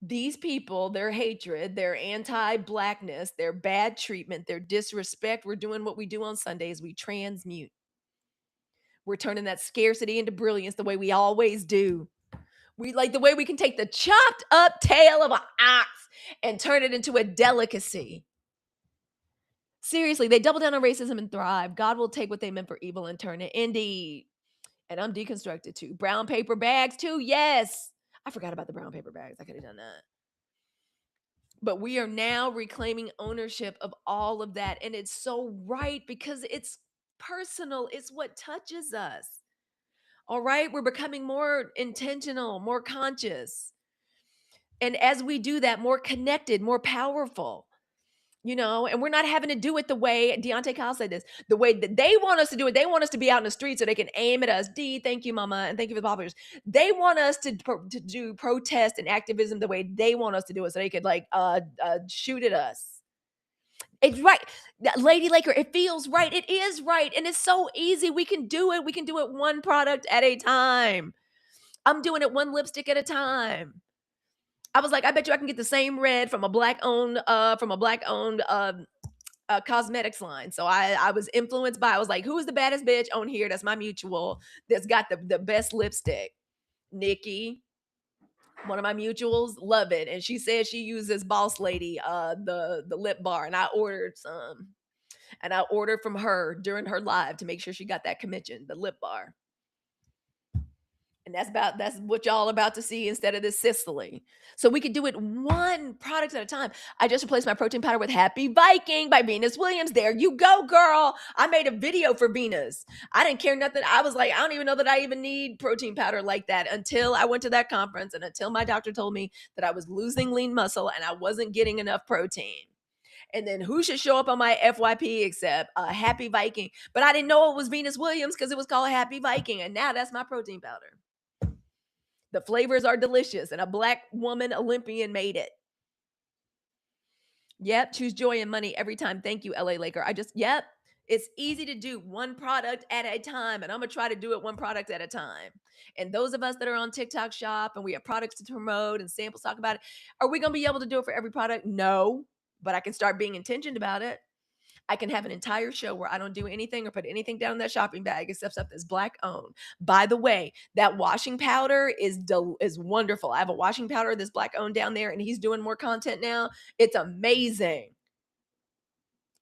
these people, their hatred, their anti-Blackness, their bad treatment, their disrespect, we're doing what we do on Sundays. We transmute. We're turning that scarcity into brilliance the way we always do. We like the way we can take the chopped up tail of an ox and turn it into a delicacy. Seriously, they double down on racism and thrive. God will take what they meant for evil and turn it indeed. And I'm deconstructed too. Brown paper bags too. Yes. I forgot about the brown paper bags. I could have done that. But we are now reclaiming ownership of all of that. And it's so right, because it's personal. It's what touches us. All right. We're becoming more intentional, more conscious. And as we do that, more connected, more powerful, and we're not having to do it the way Deontay Kyle said this, the way that they want us to do it. They want us to be out in the street so they can aim at us. D, thank you, Mama. And thank you for the poppers. They want us to do protest and activism the way they want us to do it, so they could, like, shoot at us. It's right. Lady Laker, it feels right. It is right. And it's so easy. We can do it. We can do it one product at a time. I'm doing it one lipstick at a time. I was like, I bet you I can get the same red from a black owned cosmetics line. So I was influenced by, I was like, who is the baddest bitch on here? That's my mutual that's got the best lipstick. Nikki, one of my mutuals, love it. And she says she uses Boss Lady, the lip bar. And I ordered some. And I ordered from her during her live to make sure she got that commission, the lip bar. And that's what y'all about to see instead of this Sicily. So we could do it one product at a time. I just replaced my protein powder with Happy Viking by Venus Williams. There you go, girl. I made a video for Venus. I didn't care nothing. I was like, I don't even know that I even need protein powder like that until I went to that conference and until my doctor told me that I was losing lean muscle and I wasn't getting enough protein. And then who should show up on my FYP except Happy Viking? But I didn't know it was Venus Williams because it was called Happy Viking. And now that's my protein powder. The flavors are delicious, and a black woman Olympian made it. Yep, choose joy and money every time. Thank you, LA Laker. Yep, it's easy to do one product at a time, and I'm gonna try to do it one product at a time. And those of us that are on TikTok Shop and we have products to promote and samples talk about it, are we gonna be able to do it for every product? No, but I can start being intentioned about it. I can have an entire show where I don't do anything or put anything down in that shopping bag except stuff that's black owned. By the way, that washing powder is wonderful. I have a washing powder that's black owned down there, and he's doing more content now. It's amazing.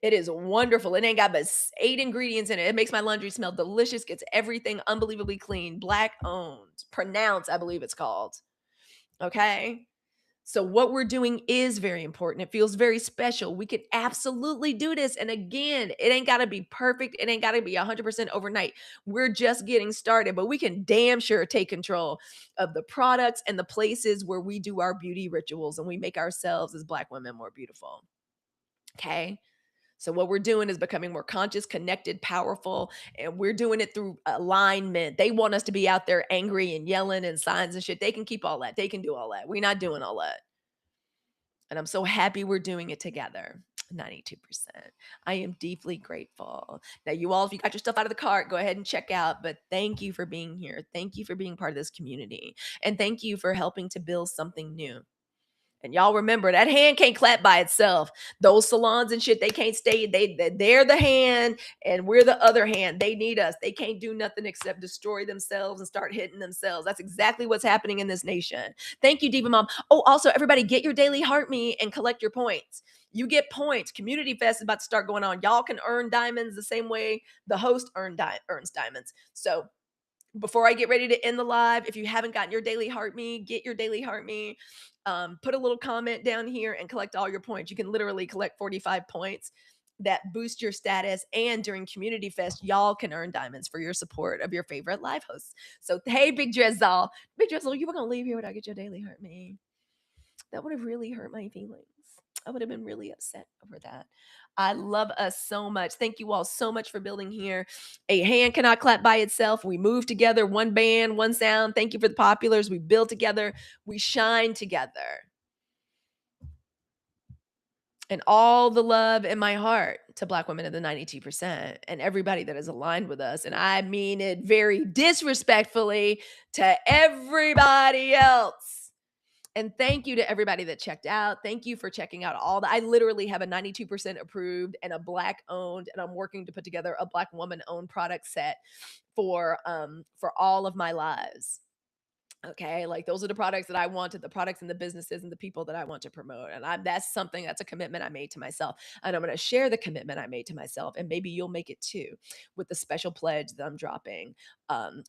It is wonderful. It ain't got but 8 ingredients in it. It makes my laundry smell delicious, gets everything unbelievably clean, black owned. Pronounce, I believe it's called. Okay. So what we're doing is very important. It feels very special. We could absolutely do this. And again, it ain't got to be perfect. It ain't got to be 100% overnight. We're just getting started, but we can damn sure take control of the products and the places where we do our beauty rituals and we make ourselves as Black women more beautiful. Okay. So what we're doing is becoming more conscious, connected, powerful, and we're doing it through alignment. They want us to be out there angry and yelling and signs and shit. They can keep all that. They can do all that. We're not doing all that. And I'm so happy we're doing it together. 92%. I am deeply grateful. Now, you all, if you got your stuff out of the cart, go ahead and check out. But thank you for being here. Thank you for being part of this community. And thank you for helping to build something new. And y'all remember that hand can't clap by itself. Those salons and shit, they can't stay. They're the hand and we're the other hand. They need us. They can't do nothing except destroy themselves and start hitting themselves. That's exactly what's happening in this nation. Thank you, Diva Mom. Oh, also, everybody get your daily heart me and collect your points. You get points. Community Fest is about to start going on. Y'all can earn diamonds the same way the host earns diamonds. So before I get ready to end the live, if you haven't gotten your daily heart me, get your daily heart me. Put a little comment down here and collect all your points. You can literally collect 45 points that boost your status. And during Community Fest, y'all can earn diamonds for your support of your favorite live hosts. So, hey, Big Drizzle, you were going to leave here without get your daily heart me. That would have really hurt my feelings. I would have been really upset over that. I love us so much. Thank you all so much for building here. A hand cannot clap by itself. We move together, one band, one sound. Thank you for the populars. We build together, we shine together. And all the love in my heart to Black women of the 92% and everybody that is aligned with us. And I mean it very disrespectfully to everybody else. And thank you to everybody that checked out. Thank you for checking out all the, I literally have a 92% approved and a Black owned, and I'm working to put together a Black woman owned product set for all of my lives. Okay, like those are the products that I wanted, the products and the businesses and the people that I want to promote. And that's a commitment I made to myself. And I'm going to share the commitment I made to myself. And maybe you'll make it too with the special pledge that I'm dropping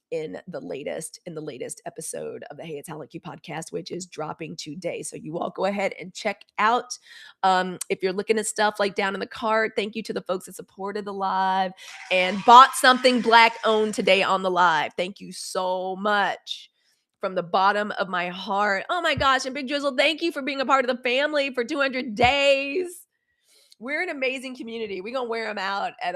in the latest episode of the Hey It's Halicue podcast, which is dropping today. So you all go ahead and check out. If you're looking at stuff like down in the cart, thank you to the folks that supported the live and bought something Black owned today on the live. Thank you so much. From the bottom of my heart. Oh my gosh. And Big Drizzle, thank you for being a part of the family for 200 days. We're an amazing community. We're gonna wear them out at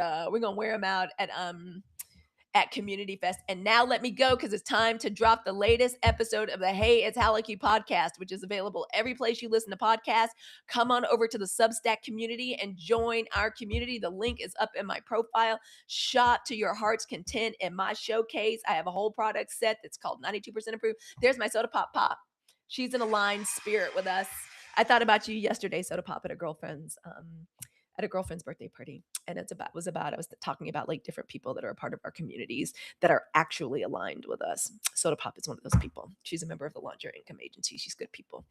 at Community Fest. And now let me go because it's time to drop the latest episode of the Hey, It's Halicue podcast, which is available every place you listen to podcasts. Come on over to the Substack community and join our community. The link is up in my profile. Shop to your heart's content in my showcase. I have a whole product set that's called 92% Approved. There's my Soda Pop Pop. She's an aligned spirit with us. I thought about you yesterday, Soda Pop, at a girlfriend's birthday party, and I was talking about like different people that are a part of our communities that are actually aligned with us. Soda Pop is one of those people. She's a member of the Launch Your Income Agency. She's good people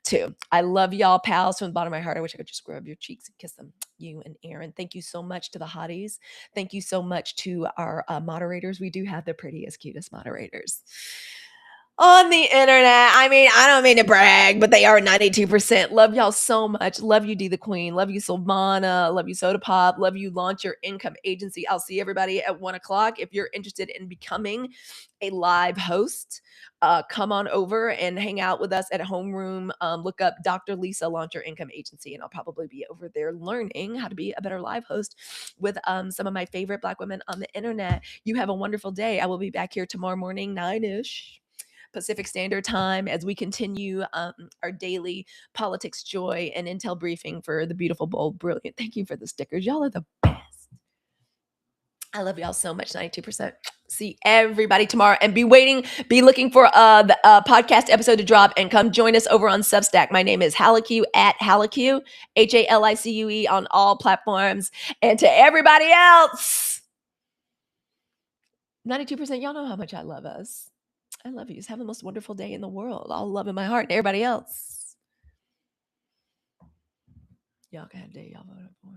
too. I love y'all, pals, from the bottom of my heart. I wish I could just grab your cheeks and kiss them. You and Aaron, thank you so much to the hotties. Thank you so much to our moderators. We do have the prettiest, cutest moderators on the internet. I mean, I don't mean to brag, but they are 92%. Love y'all so much. Love you, D the Queen. Love you, Silvana. Love you, Soda Pop. Love you, Launch Your Income Agency. I'll see everybody at 1:00. If you're interested in becoming a live host, come on over and hang out with us at Homeroom. Look up Dr. Lisa, Launch Your Income Agency, and I'll probably be over there learning how to be a better live host with some of my favorite Black women on the internet. You have a wonderful day. I will be back here tomorrow morning, 9-ish. Pacific Standard Time, as we continue our daily politics, joy, and intel briefing for the beautiful, bold, brilliant. Thank you for the stickers. Y'all are the best. I love y'all so much. 92%. See everybody tomorrow, and be looking for the podcast episode to drop, and come join us over on Substack. My name is Halicue at Halicue, HALICUE on all platforms. And to everybody else, 92%, y'all know how much I love us. I love you. Have the most wonderful day in the world. All love in my heart. And everybody else, y'all can have a day y'all voted for.